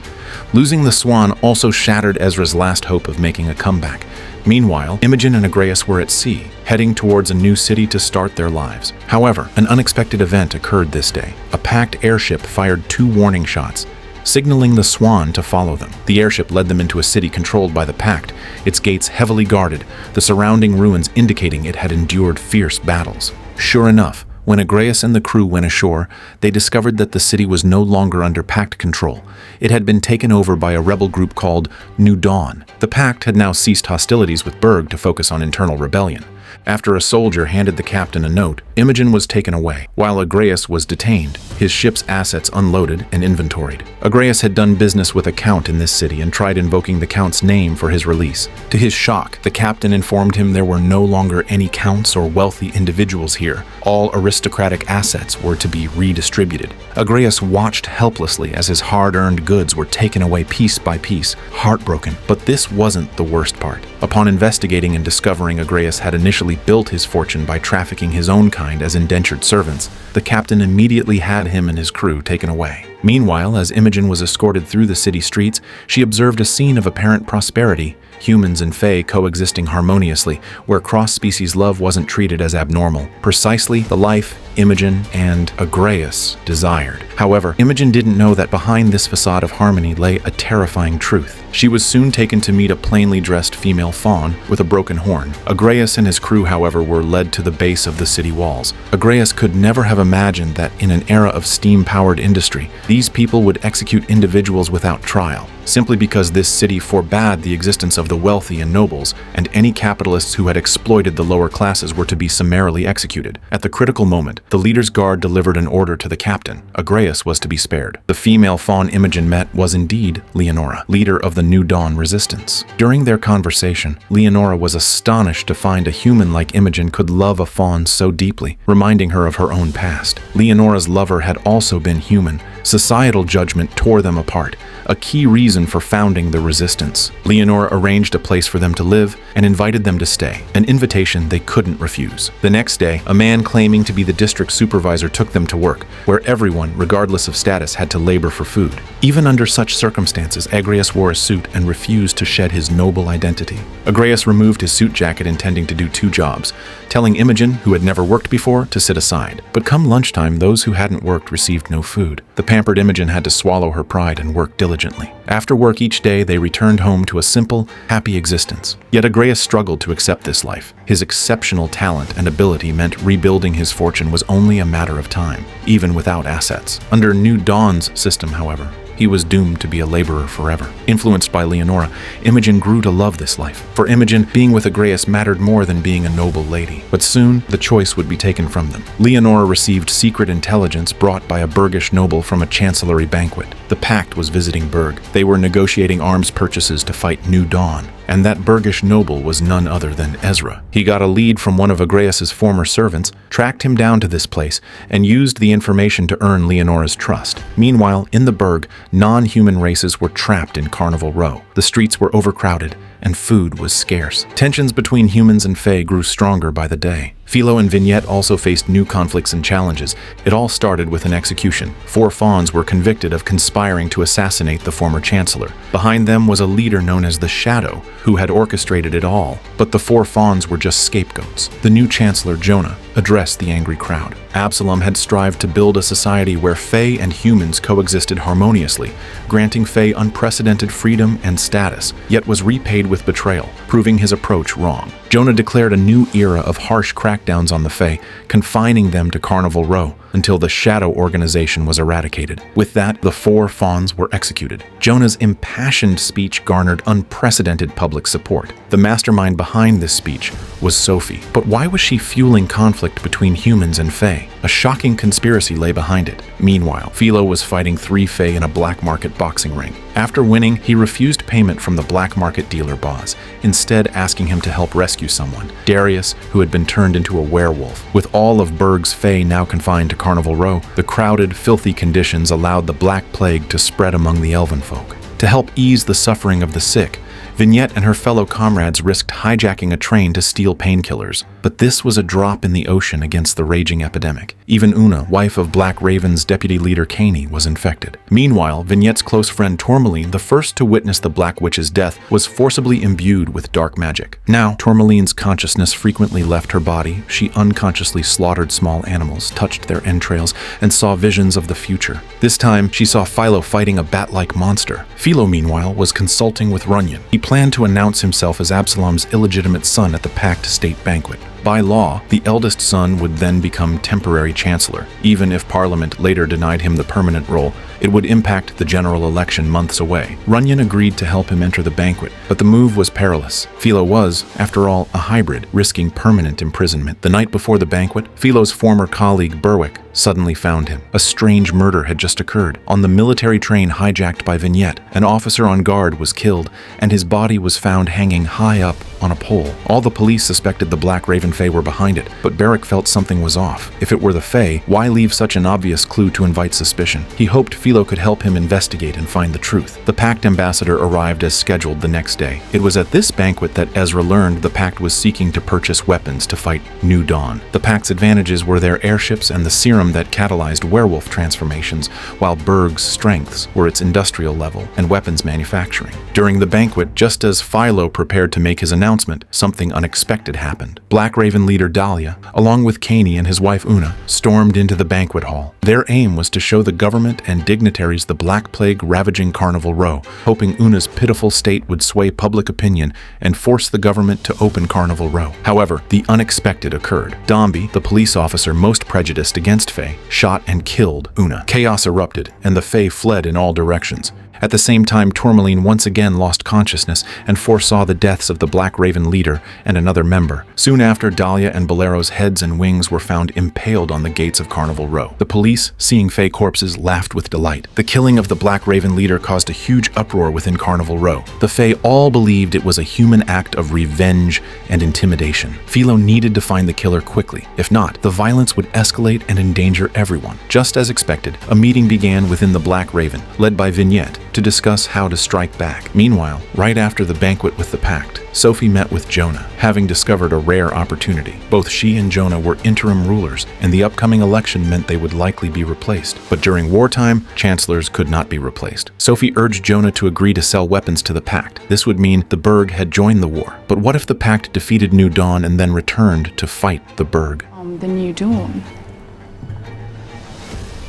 Losing the Swan also shattered Ezra's last hope of making a comeback. Meanwhile, Imogen and Agreus were at sea, heading towards a new city to start their lives. However, an unexpected event occurred this day. A packed airship fired 2 warning shots, signaling the Swan to follow them. The airship led them into a city controlled by the Pact, its gates heavily guarded, the surrounding ruins indicating it had endured fierce battles. Sure enough, when Agreus and the crew went ashore, they discovered that the city was no longer under Pact control. It had been taken over by a rebel group called New Dawn. The Pact had now ceased hostilities with Berg to focus on internal rebellion. After a soldier handed the captain a note, Imogen was taken away, while Agreus was detained, his ship's assets unloaded and inventoried. Agreus had done business with a count in this city and tried invoking the count's name for his release. To his shock, the captain informed him there were no longer any counts or wealthy individuals here. All aristocratic assets were to be redistributed. Agreus watched helplessly as his hard-earned goods were taken away piece by piece, heartbroken. But this wasn't the worst part. Upon investigating and discovering Agreus had initially built his fortune by trafficking his own kind as indentured servants, the captain immediately had him and his crew taken away. Meanwhile, as Imogen was escorted through the city streets, she observed a scene of apparent prosperity, humans and Fae coexisting harmoniously, where cross-species love wasn't treated as abnormal. Precisely the life Imogen and Agreus desired. However, Imogen didn't know that behind this facade of harmony lay a terrifying truth. She was soon taken to meet a plainly dressed female faun with a broken horn. Agreus and his crew, however, were led to the base of the city walls. Agreus could never have imagined that in an era of steam-powered industry, these people would execute individuals without trial, simply because this city forbade the existence of the wealthy and nobles, and any capitalists who had exploited the lower classes were to be summarily executed. At the critical moment, the leader's guard delivered an order to the captain. Agreus was to be spared. The female faun Imogen met was indeed Leonora, leader of the New Dawn resistance. During their conversation, Leonora was astonished to find a human like Imogen could love a faun so deeply, reminding her of her own past. Leonora's lover had also been human. Societal judgment tore them apart, a key reason for founding the resistance. Leonora arranged a place for them to live and invited them to stay, an invitation they couldn't refuse. The next day, a man claiming to be the district supervisor took them to work, where everyone, regardless of status, had to labor for food. Even under such circumstances, Agreus wore a suit and refused to shed his noble identity. Agreus removed his suit jacket intending to do 2 jobs, telling Imogen, who had never worked before, to sit aside. But come lunchtime, those who hadn't worked received no food. The pampered Imogen had to swallow her pride and work diligently. After work each day, they returned home to a simple, happy existence. Yet Agreus struggled to accept this life. His exceptional talent and ability meant rebuilding his fortune was only a matter of time, even without assets. Under New Dawn's system, however, he was doomed to be a laborer forever. Influenced by Leonora, Imogen grew to love this life. For Imogen, being with Agreus mattered more than being a noble lady. But soon, the choice would be taken from them. Leonora received secret intelligence brought by a Bergish noble from a chancellery banquet. The Pact was visiting Berg. They were negotiating arms purchases to fight New Dawn. And that Bergish noble was none other than Ezra. He got a lead from one of Agreus's former servants, tracked him down to this place, and used the information to earn Leonora's trust. Meanwhile, in the Berg, non-human races were trapped in Carnival Row. The streets were overcrowded, and food was scarce. Tensions between humans and Fae grew stronger by the day. Philo and Vignette also faced new conflicts and challenges. It all started with an execution. 4 fauns were convicted of conspiring to assassinate the former chancellor. Behind them was a leader known as the Shadow, who had orchestrated it all. But the 4 fauns were just scapegoats. The new chancellor, Jonah, addressed the angry crowd. Absalom had strived to build a society where Fae and humans coexisted harmoniously, granting Fae unprecedented freedom and status, yet was repaid with betrayal, proving his approach wrong. Jonah declared a new era of harsh crackdowns on the Fae, confining them to Carnival Row until the Shadow Organization was eradicated. With that, the 4 fawns were executed. Jonah's impassioned speech garnered unprecedented public support. The mastermind behind this speech was Sophie. But why was she fueling conflict between humans and Fae? A shocking conspiracy lay behind it. Meanwhile, Philo was fighting 3 Fae in a black market boxing ring. After winning, he refused payment from the black market dealer boss, instead asking him to help rescue someone, Darius, who had been turned into a werewolf. With all of Berg's Fae now confined to Carnival Row, the crowded, filthy conditions allowed the Black Plague to spread among the Elven folk. To help ease the suffering of the sick, Vignette and her fellow comrades risked hijacking a train to steal painkillers. But this was a drop in the ocean against the raging epidemic. Even Una, wife of Black Raven's deputy leader Caney, was infected. Meanwhile, Vignette's close friend Tourmaline, the first to witness the Black Witch's death, was forcibly imbued with dark magic. Now, Tourmaline's consciousness frequently left her body. She unconsciously slaughtered small animals, touched their entrails, and saw visions of the future. This time, she saw Philo fighting a bat-like monster. Philo, meanwhile, was consulting with Runyon. He planned to announce himself as Absalom's illegitimate son at the Pact State banquet. By law, the eldest son would then become temporary chancellor. Even if Parliament later denied him the permanent role, it would impact the general election months away. Runyon agreed to help him enter the banquet, but the move was perilous. Philo was, after all, a hybrid, risking permanent imprisonment. The night before the banquet, Philo's former colleague Berwick suddenly found him. A strange murder had just occurred. On the military train hijacked by Vignette, an officer on guard was killed, and his body was found hanging high up on a pole. All the police suspected the Black Raven Fae were behind it, but Berwick felt something was off. If it were the Fae, why leave such an obvious clue to invite suspicion? He hoped Philo could help him investigate and find the truth. The Pact ambassador arrived as scheduled the next day. It was at this banquet that Ezra learned the Pact was seeking to purchase weapons to fight New Dawn. The Pact's advantages were their airships and the serum that catalyzed werewolf transformations, while Berg's strengths were its industrial level and weapons manufacturing. During the banquet, just as Philo prepared to make his announcement, something unexpected happened. Black Raven leader Dahlia, along with Caney and his wife Una, stormed into the banquet hall. Their aim was to show the government and dignitaries the Black Plague ravaging Carnival Row, hoping Una's pitiful state would sway public opinion and force the government to open Carnival Row. However, the unexpected occurred. Dombey, the police officer most prejudiced against Fae, shot and killed Una. Chaos erupted, and the Fae fled in all directions. At the same time, Tourmaline once again lost consciousness and foresaw the deaths of the Black Raven leader and another member. Soon after, Dahlia and Bolero's heads and wings were found impaled on the gates of Carnival Row. The police, seeing Fae corpses, laughed with delight. The killing of the Black Raven leader caused a huge uproar within Carnival Row. The Fae all believed it was a human act of revenge and intimidation. Philo needed to find the killer quickly. If not, the violence would escalate and endanger everyone. Just as expected, a meeting began within the Black Raven, led by Vignette, to discuss how to strike back. Meanwhile, right after the banquet with the Pact, Sophie met with Jonah, having discovered a rare opportunity. Both she and Jonah were interim rulers, and the upcoming election meant they would likely be replaced. But during wartime, chancellors could not be replaced. Sophie urged Jonah to agree to sell weapons to the Pact. This would mean the Burg had joined the war. But what if the Pact defeated New Dawn and then returned to fight the Burg? The New Dawn.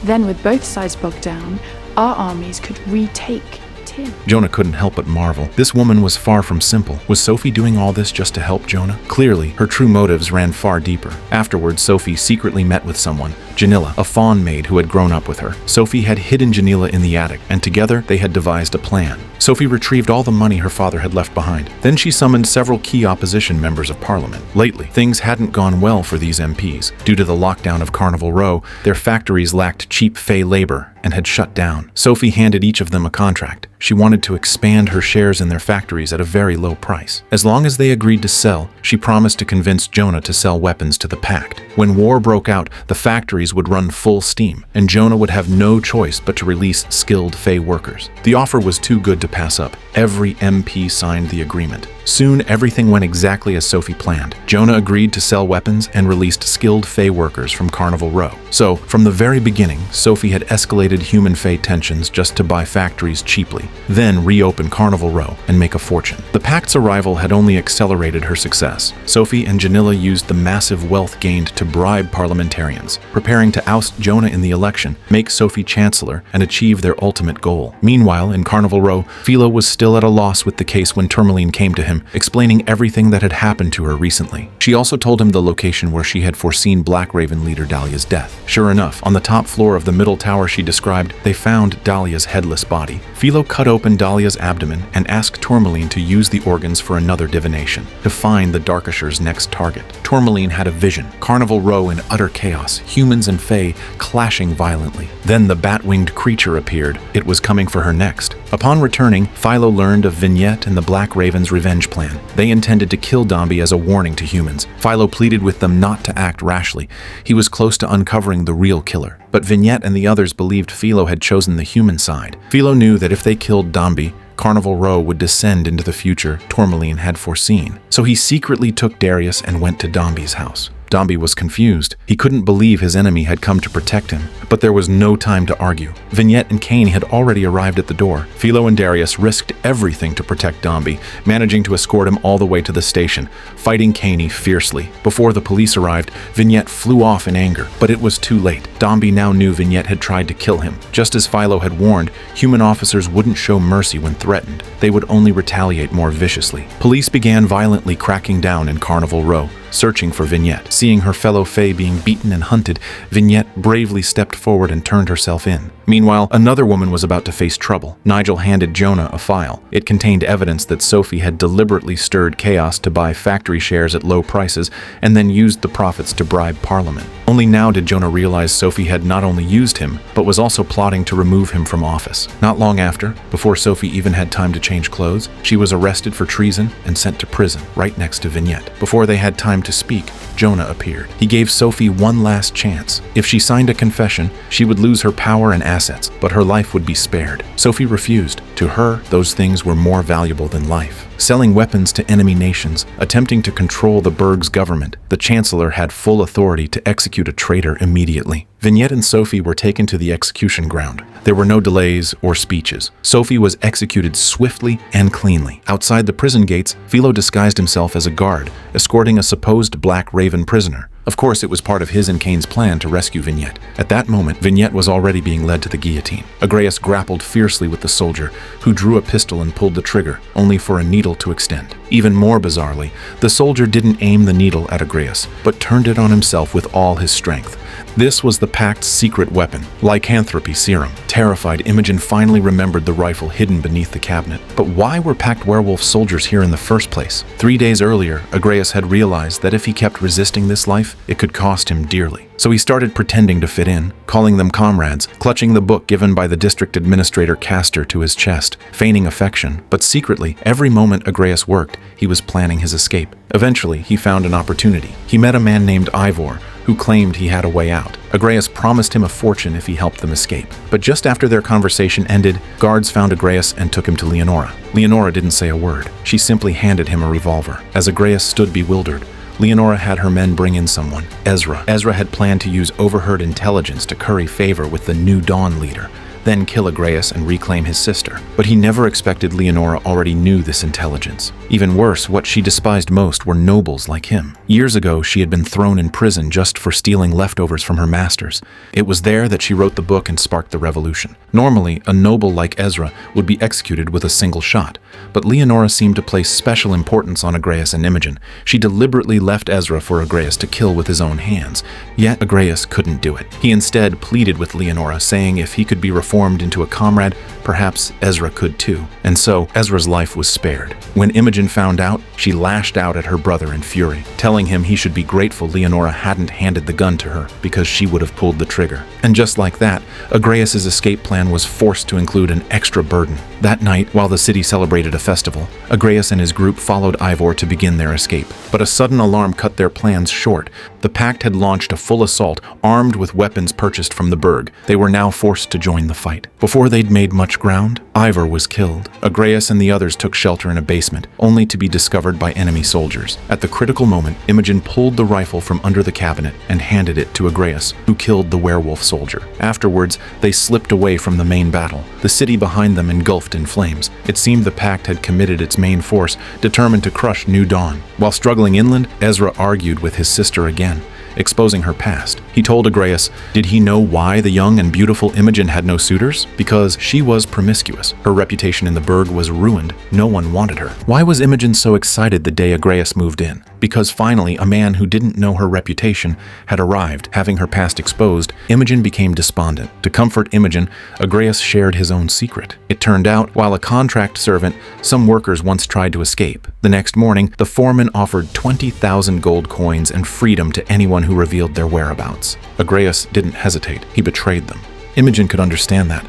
Then with both sides bogged down, our armies could retake Tim. Jonah couldn't help but marvel. This woman was far from simple. Was Sophie doing all this just to help Jonah? Clearly, her true motives ran far deeper. Afterwards, Sophie secretly met with someone, Janilla, a fawn maid who had grown up with her. Sophie had hidden Janilla in the attic, and together they had devised a plan. Sophie retrieved all the money her father had left behind. Then she summoned several key opposition members of parliament. Lately, things hadn't gone well for these MPs. Due to the lockdown of Carnival Row, their factories lacked cheap Fae labor and had shut down. Sophie handed each of them a contract. She wanted to expand her shares in their factories at a very low price. As long as they agreed to sell, she promised to convince Jonah to sell weapons to the Pact. When war broke out, the factories would run full steam, and Jonah would have no choice but to release skilled Fae workers. The offer was too good to pass up. Every MP signed the agreement. Soon, everything went exactly as Sophie planned. Jonah agreed to sell weapons and released skilled Fae workers from Carnival Row. So, from the very beginning, Sophie had escalated human-Fae tensions just to buy factories cheaply, then reopen Carnival Row and make a fortune. The Pact's arrival had only accelerated her success. Sophie and Janilla used the massive wealth gained to bribe parliamentarians, preparing to oust Jonah in the election, make Sophie chancellor, and achieve their ultimate goal. Meanwhile, in Carnival Row, Philo was still at a loss with the case when Tourmaline came to him, explaining everything that had happened to her recently. She also told him the location where she had foreseen Black Raven leader Dahlia's death. Sure enough, on the top floor of the middle tower she described, they found Dahlia's headless body. Philo cut open Dahlia's abdomen and asked Tourmaline to use the organs for another divination, to find the Darkasher's next target. Tourmaline had a vision. Carnival Row in utter chaos, humans and Fae clashing violently. Then the bat-winged creature appeared. It was coming for her next. Upon returning, Philo learned of Vignette and the Black Raven's revenge plan. They intended to kill Dombey as a warning to humans. Philo pleaded with them not to act rashly. He was close to uncovering the real killer. But Vignette and the others believed Philo had chosen the human side. Philo knew that if they killed Dombey, Carnival Row would descend into the future Tourmaline had foreseen. So he secretly took Darius and went to Dombey's house. Dombey was confused. He couldn't believe his enemy had come to protect him, but there was no time to argue. Vignette and Kane had already arrived at the door. Philo and Darius risked everything to protect Dombey, managing to escort him all the way to the station, fighting Kane fiercely. Before the police arrived, Vignette flew off in anger, but it was too late. Dombey now knew Vignette had tried to kill him. Just as Philo had warned, human officers wouldn't show mercy when threatened. They would only retaliate more viciously. Police began violently cracking down in Carnival Row, searching for Vignette. Seeing her fellow Fae being beaten and hunted, Vignette bravely stepped forward and turned herself in. Meanwhile, another woman was about to face trouble. Nigel handed Jonah a file. It contained evidence that Sophie had deliberately stirred chaos to buy factory shares at low prices and then used the profits to bribe Parliament. Only now did Jonah realize Sophie had not only used him, but was also plotting to remove him from office. Not long after, before Sophie even had time to change clothes, she was arrested for treason and sent to prison, right next to Vignette. Before they had time to speak, Jonah appeared. He gave Sophie one last chance. If she signed a confession, she would lose her power and assets, but her life would be spared. Sophie refused. To her, those things were more valuable than life. Selling weapons to enemy nations, attempting to control the Burg's government, the Chancellor had full authority to execute a traitor immediately. Vignette and Sophie were taken to the execution ground. There were no delays or speeches. Sophie was executed swiftly and cleanly. Outside the prison gates, Philo disguised himself as a guard, escorting a supposed Black Raven prisoner. Of course, it was part of his and Kane's plan to rescue Vignette. At that moment, Vignette was already being led to the guillotine. Agreus grappled fiercely with the soldier, who drew a pistol and pulled the trigger, only for a needle to extend. Even more bizarrely, the soldier didn't aim the needle at Agreus, but turned it on himself with all his strength. This was the Pact's secret weapon, lycanthropy serum. Terrified, Imogen finally remembered the rifle hidden beneath the cabinet. But why were Pact werewolf soldiers here in the first place? 3 days earlier, Agreus had realized that if he kept resisting this life, it could cost him dearly. So he started pretending to fit in, calling them comrades, clutching the book given by the district administrator Castor to his chest, feigning affection. But secretly, every moment Agreus worked, he was planning his escape. Eventually, he found an opportunity. He met a man named Ivor, who claimed he had a way out. Agreus promised him a fortune if he helped them escape. But just after their conversation ended, guards found Agreus and took him to Leonora. Leonora didn't say a word. She simply handed him a revolver. As Agreus stood bewildered, Leonora had her men bring in someone, Ezra. Ezra had planned to use overheard intelligence to curry favor with the New Dawn leader, then kill Agreus and reclaim his sister. But he never expected Leonora already knew this intelligence. Even worse, what she despised most were nobles like him. Years ago, she had been thrown in prison just for stealing leftovers from her masters. It was there that she wrote the book and sparked the revolution. Normally, a noble like Ezra would be executed with a single shot, but Leonora seemed to place special importance on Agreus and Imogen. She deliberately left Ezra for Agreus to kill with his own hands. Yet Agreus couldn't do it. He instead pleaded with Leonora, saying if he could be reformed into a comrade, perhaps Ezra could too. And so, Ezra's life was spared. When Imogen found out, she lashed out at her brother in fury, telling him he should be grateful Leonora hadn't handed the gun to her, because she would have pulled the trigger. And just like that, Agreus's escape plan was forced to include an extra burden. That night, while the city celebrated a festival, Agreus and his group followed Ivor to begin their escape. But a sudden alarm cut their plans short. The Pact had launched a full assault, armed with weapons purchased from the Burg. They were now forced to join the fight. Before they'd made much ground, Ivor was killed. Agreus and the others took shelter in a basement, only to be discovered by enemy soldiers. At the critical moment, Imogen pulled the rifle from under the cabinet and handed it to Agreus, who killed the werewolf soldier. Afterwards, they slipped away from the main battle, the city behind them engulfed in flames. It seemed the pact had committed its main force, determined to crush New Dawn. While struggling inland, Ezra argued with his sister again, exposing her past. He told Agreus, did he know why the young and beautiful Imogen had no suitors? Because she was promiscuous. Her reputation in the burg was ruined. No one wanted her. Why was Imogen so excited the day Agreus moved in? Because finally, a man who didn't know her reputation had arrived. Having her past exposed, Imogen became despondent. To comfort Imogen, Agreus shared his own secret. It turned out, while a contract servant, some workers once tried to escape. The next morning, the foreman offered 20,000 gold coins and freedom to anyone who revealed their whereabouts. Agreus didn't hesitate. He betrayed them. Imogen could understand that.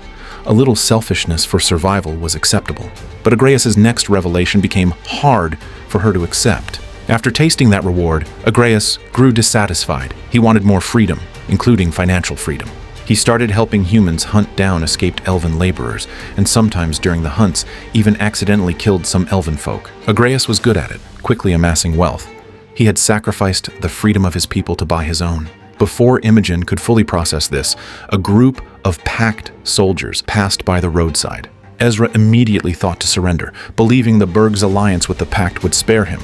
A little selfishness for survival was acceptable. But Agreus's next revelation became hard for her to accept. After tasting that reward, Agreus grew dissatisfied. He wanted more freedom, including financial freedom. He started helping humans hunt down escaped Elven laborers, and sometimes during the hunts, even accidentally killed some Elven folk. Agreus was good at it, quickly amassing wealth. He had sacrificed the freedom of his people to buy his own. Before Imogen could fully process this, a group of packed soldiers passed by the roadside. Ezra immediately thought to surrender, believing the burg's alliance with the pact would spare him.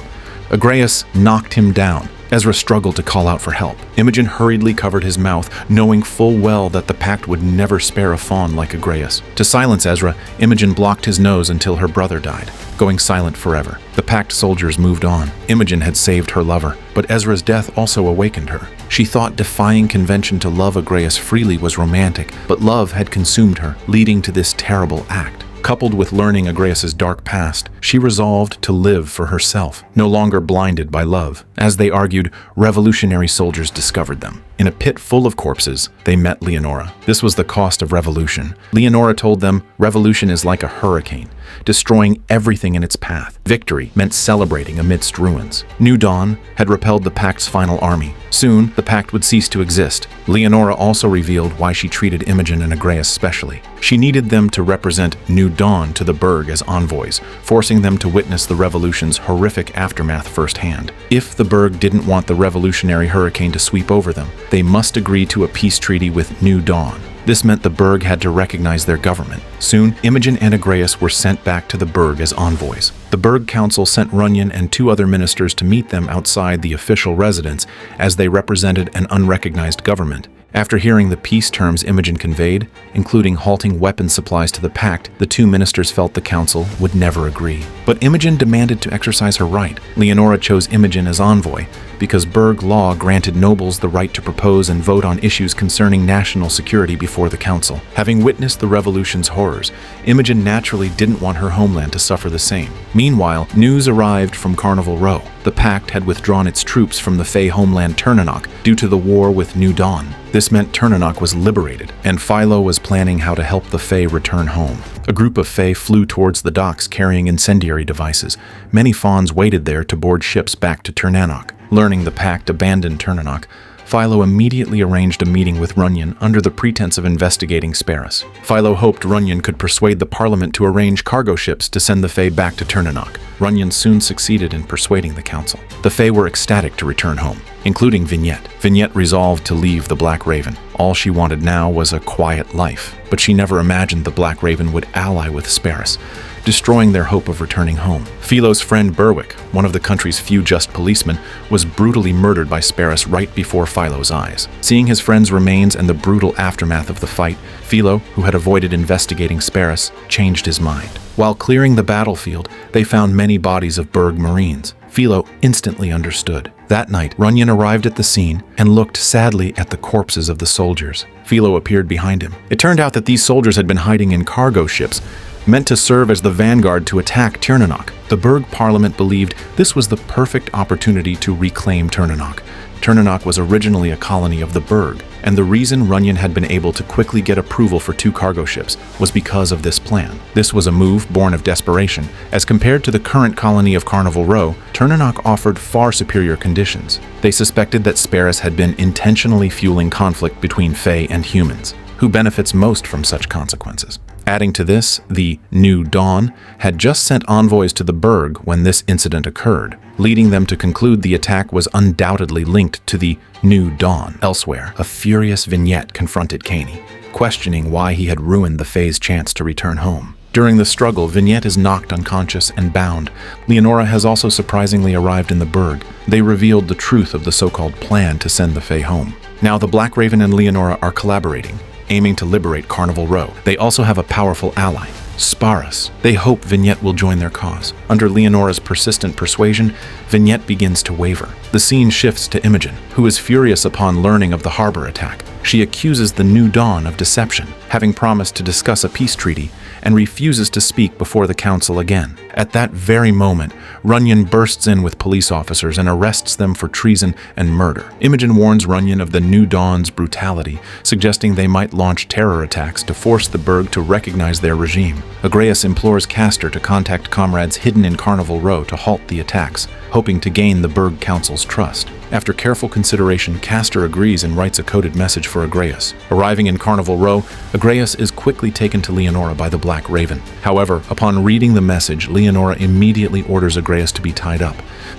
Agreus knocked him down. Ezra struggled to call out for help. Imogen hurriedly covered his mouth, knowing full well that the pact would never spare a fawn like Agreus. To silence Ezra, Imogen blocked his nose until her brother died, going silent forever. The pact soldiers moved on. Imogen had saved her lover, but Ezra's death also awakened her. She thought defying convention to love Agreus freely was romantic, but love had consumed her, leading to this terrible act. Coupled with learning Agreus's dark past, she resolved to live for herself, no longer blinded by love. As they argued, revolutionary soldiers discovered them. In a pit full of corpses, they met Leonora. This was the cost of revolution. Leonora told them, revolution is like a hurricane, destroying everything in its path. Victory meant celebrating amidst ruins. New Dawn had repelled the Pact's final army. Soon, the Pact would cease to exist. Leonora also revealed why she treated Imogen and Agreus specially. She needed them to represent New Dawn to the burg as envoys, forcing them to witness the revolution's horrific aftermath firsthand. If the burg didn't want the revolutionary hurricane to sweep over them, they must agree to a peace treaty with New Dawn. This meant the burg had to recognize their government. Soon, Imogen and Agreus were sent back to the burg as envoys. The burg council sent Runyon and 2 other ministers to meet them outside the official residence as they represented an unrecognized government. After hearing the peace terms Imogen conveyed, including halting weapon supplies to the Pact, the 2 ministers felt the council would never agree. But Imogen demanded to exercise her right. Leonora chose Imogen as envoy because burg law granted nobles the right to propose and vote on issues concerning national security before the council. Having witnessed the revolution's horrors, Imogen naturally didn't want her homeland to suffer the same. Meanwhile, news arrived from Carnival Row. The Pact had withdrawn its troops from the Fey homeland Turnanok due to the war with New Dawn. This meant Turnanok was liberated, and Philo was planning how to help the Fey return home. A group of Fey flew towards the docks carrying incendiary devices. Many fawns waited there to board ships back to Turnanok. Learning the Pact abandoned Turnanok, Philo immediately arranged a meeting with Runyon under the pretense of investigating Sparas. Philo hoped Runyon could persuade the Parliament to arrange cargo ships to send the Fey back to Turnanok. Runyon soon succeeded in persuading the council. The Fey were ecstatic to return home, including Vignette. Vignette resolved to leave the Black Raven. All she wanted now was a quiet life, but she never imagined the Black Raven would ally with Sparas, destroying their hope of returning home. Philo's friend Berwick, one of the country's few just policemen, was brutally murdered by Sparas right before Philo's eyes. Seeing his friend's remains and the brutal aftermath of the fight, Philo, who had avoided investigating Sparas, changed his mind. While clearing the battlefield, they found many bodies of Burg Marines. Philo instantly understood. That night, Runyon arrived at the scene and looked sadly at the corpses of the soldiers. Philo appeared behind him. It turned out that these soldiers had been hiding in cargo ships, meant to serve as the vanguard to attack Turnanok. The Burg Parliament believed this was the perfect opportunity to reclaim Turnanok. Turnanok was originally a colony of the Burg, and the reason Runyon had been able to quickly get approval for 2 cargo ships was because of this plan. This was a move born of desperation. As compared to the current colony of Carnival Row, Turnanok offered far superior conditions. They suspected that Sparas had been intentionally fueling conflict between Fey and humans. who benefits most from such consequences. Adding to this, the New Dawn had just sent envoys to the Burg when this incident occurred, leading them to conclude the attack was undoubtedly linked to the New Dawn. Elsewhere, a furious Vignette confronted Caney, questioning why he had ruined the Fae's chance to return home. During the struggle, Vignette is knocked unconscious and bound. Leonora has also surprisingly arrived in the Burg. They revealed the truth of the so-called plan to send the Fae home. Now the Black Raven and Leonora are collaborating, aiming to liberate Carnival Row. They also have a powerful ally, Sparas. They hope Vignette will join their cause. Under Leonora's persistent persuasion, Vignette begins to waver. The scene shifts to Imogen, who is furious upon learning of the harbor attack. She accuses the New Dawn of deception, having promised to discuss a peace treaty, and refuses to speak before the council again. At that very moment, Runyon bursts in with police officers and arrests them for treason and murder. Imogen warns Runyon of the New Dawn's brutality, suggesting they might launch terror attacks to force the Burg to recognize their regime. Agreus implores Castor to contact comrades hidden in Carnival Row to halt the attacks, hoping to gain the Burg Council's trust. After careful consideration, Castor agrees and writes a coded message for Agreus. Arriving in Carnival Row, Agreus is quickly taken to Leonora by the Black Raven. However, upon reading the message, Leonora immediately orders Agreus to be tied up.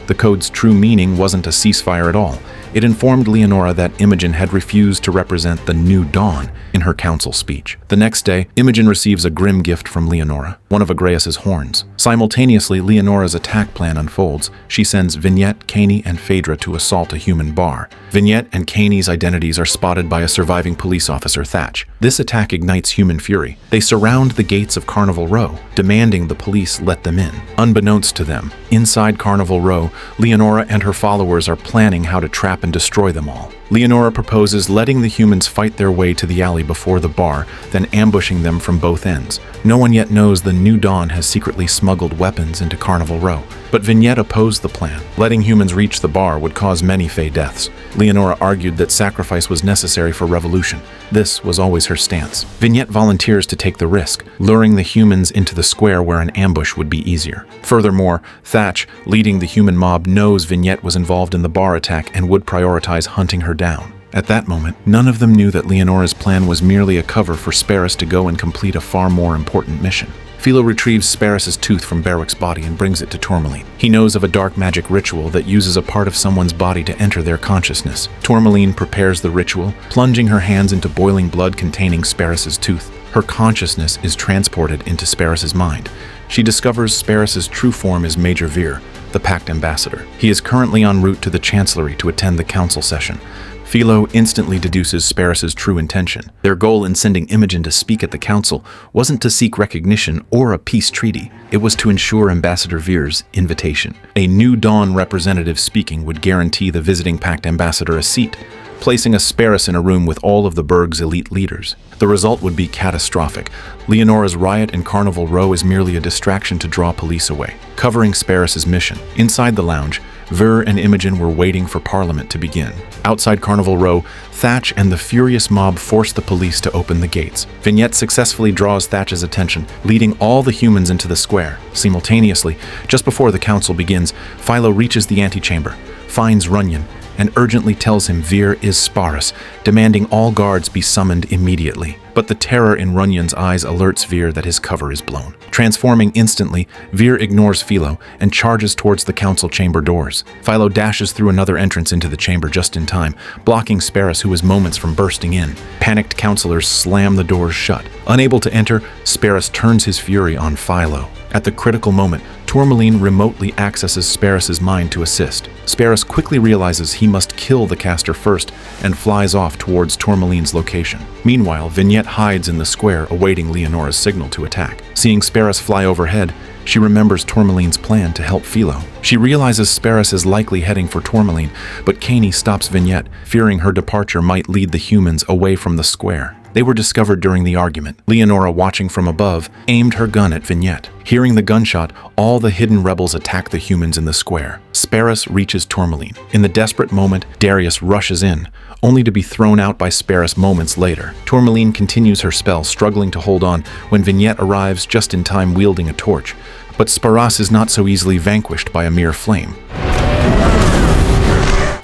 The code's true meaning wasn't a ceasefire at all. It informed Leonora that Imogen had refused to represent the New Dawn in her council speech. The next day, Imogen receives a grim gift from Leonora, one of Agreus's horns. Simultaneously, Leonora's attack plan unfolds. She sends Vignette, Caney, and Phaedra to assault a human bar. Vignette and Caney's identities are spotted by a surviving police officer, Thatch. This attack ignites human fury. They surround the gates of Carnival Row, demanding the police let them in. Unbeknownst to them, inside Carnival Row, Leonora and her followers are planning how to trap and destroy them all. Leonora proposes letting the humans fight their way to the alley before the bar, then ambushing them from both ends. No one yet knows the New Dawn has secretly smuggled weapons into Carnival Row. But Vignette opposed the plan. Letting humans reach the bar would cause many Fae deaths. Leonora argued that sacrifice was necessary for revolution. This was always her stance. Vignette volunteers to take the risk, luring the humans into the square where an ambush would be easier. Furthermore, Thatch, leading the human mob, knows Vignette was involved in the bar attack and would prioritize hunting her down. At that moment, none of them knew that Leonora's plan was merely a cover for Sparas to go and complete a far more important mission. Philo retrieves Sparas's tooth from Berwick's body and brings it to Tourmaline. He knows of a dark magic ritual that uses a part of someone's body to enter their consciousness. Tourmaline prepares the ritual, plunging her hands into boiling blood containing Sparas's tooth. Her consciousness is transported into Sparas's mind. She discovers Sparas's true form is Major Veer, the Pact Ambassador. He is currently en route to the Chancellery to attend the council session. Philo instantly deduces Sparas's true intention. Their goal in sending Imogen to speak at the council wasn't to seek recognition or a peace treaty. It was to ensure Ambassador Veer's invitation. A New Dawn representative speaking would guarantee the visiting Pact Ambassador a seat, placing a Sparas in a room with all of the Burg's elite leaders. The result would be catastrophic. Leonora's riot in Carnival Row is merely a distraction to draw police away, covering Sparas's mission. Inside the lounge, Ver and Imogen were waiting for Parliament to begin. Outside Carnival Row, Thatch and the furious mob force the police to open the gates. Vignette successfully draws Thatch's attention, leading all the humans into the square. Simultaneously, just before the council begins, Philo reaches the antechamber, finds Runyon, and urgently tells him Veer is Sparas, demanding all guards be summoned immediately. But the terror in Runyon's eyes alerts Veer that his cover is blown. Transforming instantly, Veer ignores Philo and charges towards the council chamber doors. Philo dashes through another entrance into the chamber just in time, blocking Sparas, who is moments from bursting in. Panicked counselors slam the doors shut. Unable to enter, Sparas turns his fury on Philo. At the critical moment, Tourmaline remotely accesses Sparas's mind to assist. Sparas quickly realizes he must kill the caster first and flies off towards Tourmaline's location. Meanwhile, Vignette hides in the square, awaiting Leonora's signal to attack. Seeing Sparas fly overhead, she remembers Tourmaline's plan to help Philo. She realizes Sparas is likely heading for Tourmaline, but Caney stops Vignette, fearing her departure might lead the humans away from the square. They were discovered during the argument. Leonora, watching from above, aimed her gun at Vignette. Hearing the gunshot, all the hidden rebels attack the humans in the square. Sparas reaches Tourmaline. In the desperate moment, Darius rushes in, only to be thrown out by Sparas moments later. Tourmaline continues her spell, struggling to hold on, when Vignette arrives just in time wielding a torch. But Sparas is not so easily vanquished by a mere flame.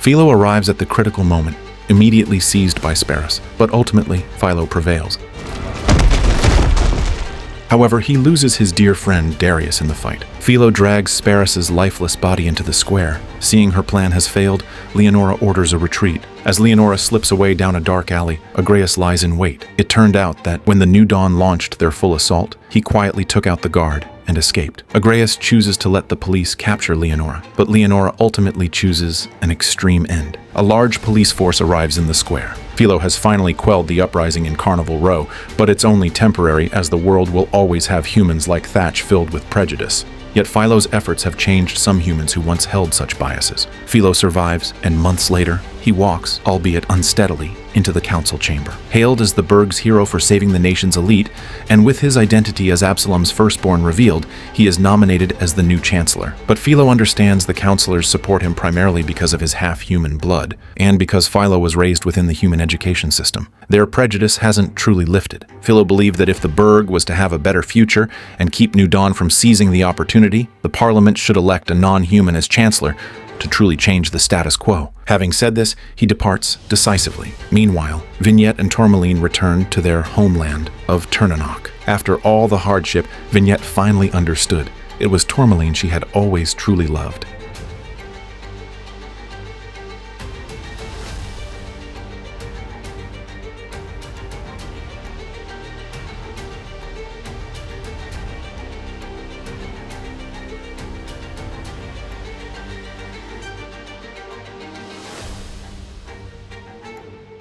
Philo arrives at the critical moment. immediately seized by Sparas, but ultimately Philo prevails. However, he loses his dear friend Darius in the fight. Philo drags Sparas's lifeless body into the square. Seeing her plan has failed, Leonora orders a retreat. As Leonora slips away down a dark alley, Agreus lies in wait. It turned out that when the New Dawn launched their full assault, he quietly took out the guard and escaped. Agreus chooses to let the police capture Leonora, but Leonora ultimately chooses an extreme end. A large police force arrives in the square. Philo has finally quelled the uprising in Carnival Row, but it's only temporary, as the world will always have humans like Thatch filled with prejudice. Yet Philo's efforts have changed some humans who once held such biases. Philo survives, and months later, he walks, albeit unsteadily, into the council chamber. Hailed as the Burg's hero for saving the nation's elite, and with his identity as Absalom's firstborn revealed, he is nominated as the new chancellor. But Philo understands the councillors support him primarily because of his half-human blood, and because Philo was raised within the human education system. Their prejudice hasn't truly lifted. Philo believed that if the Burg was to have a better future and keep New Dawn from seizing the opportunity, the Parliament should elect a non-human as chancellor to truly change the status quo. Having said this, he departs decisively. Meanwhile, Vignette and Tourmaline return to their homeland of Turnanok. After all the hardship, Vignette finally understood. It was Tourmaline she had always truly loved.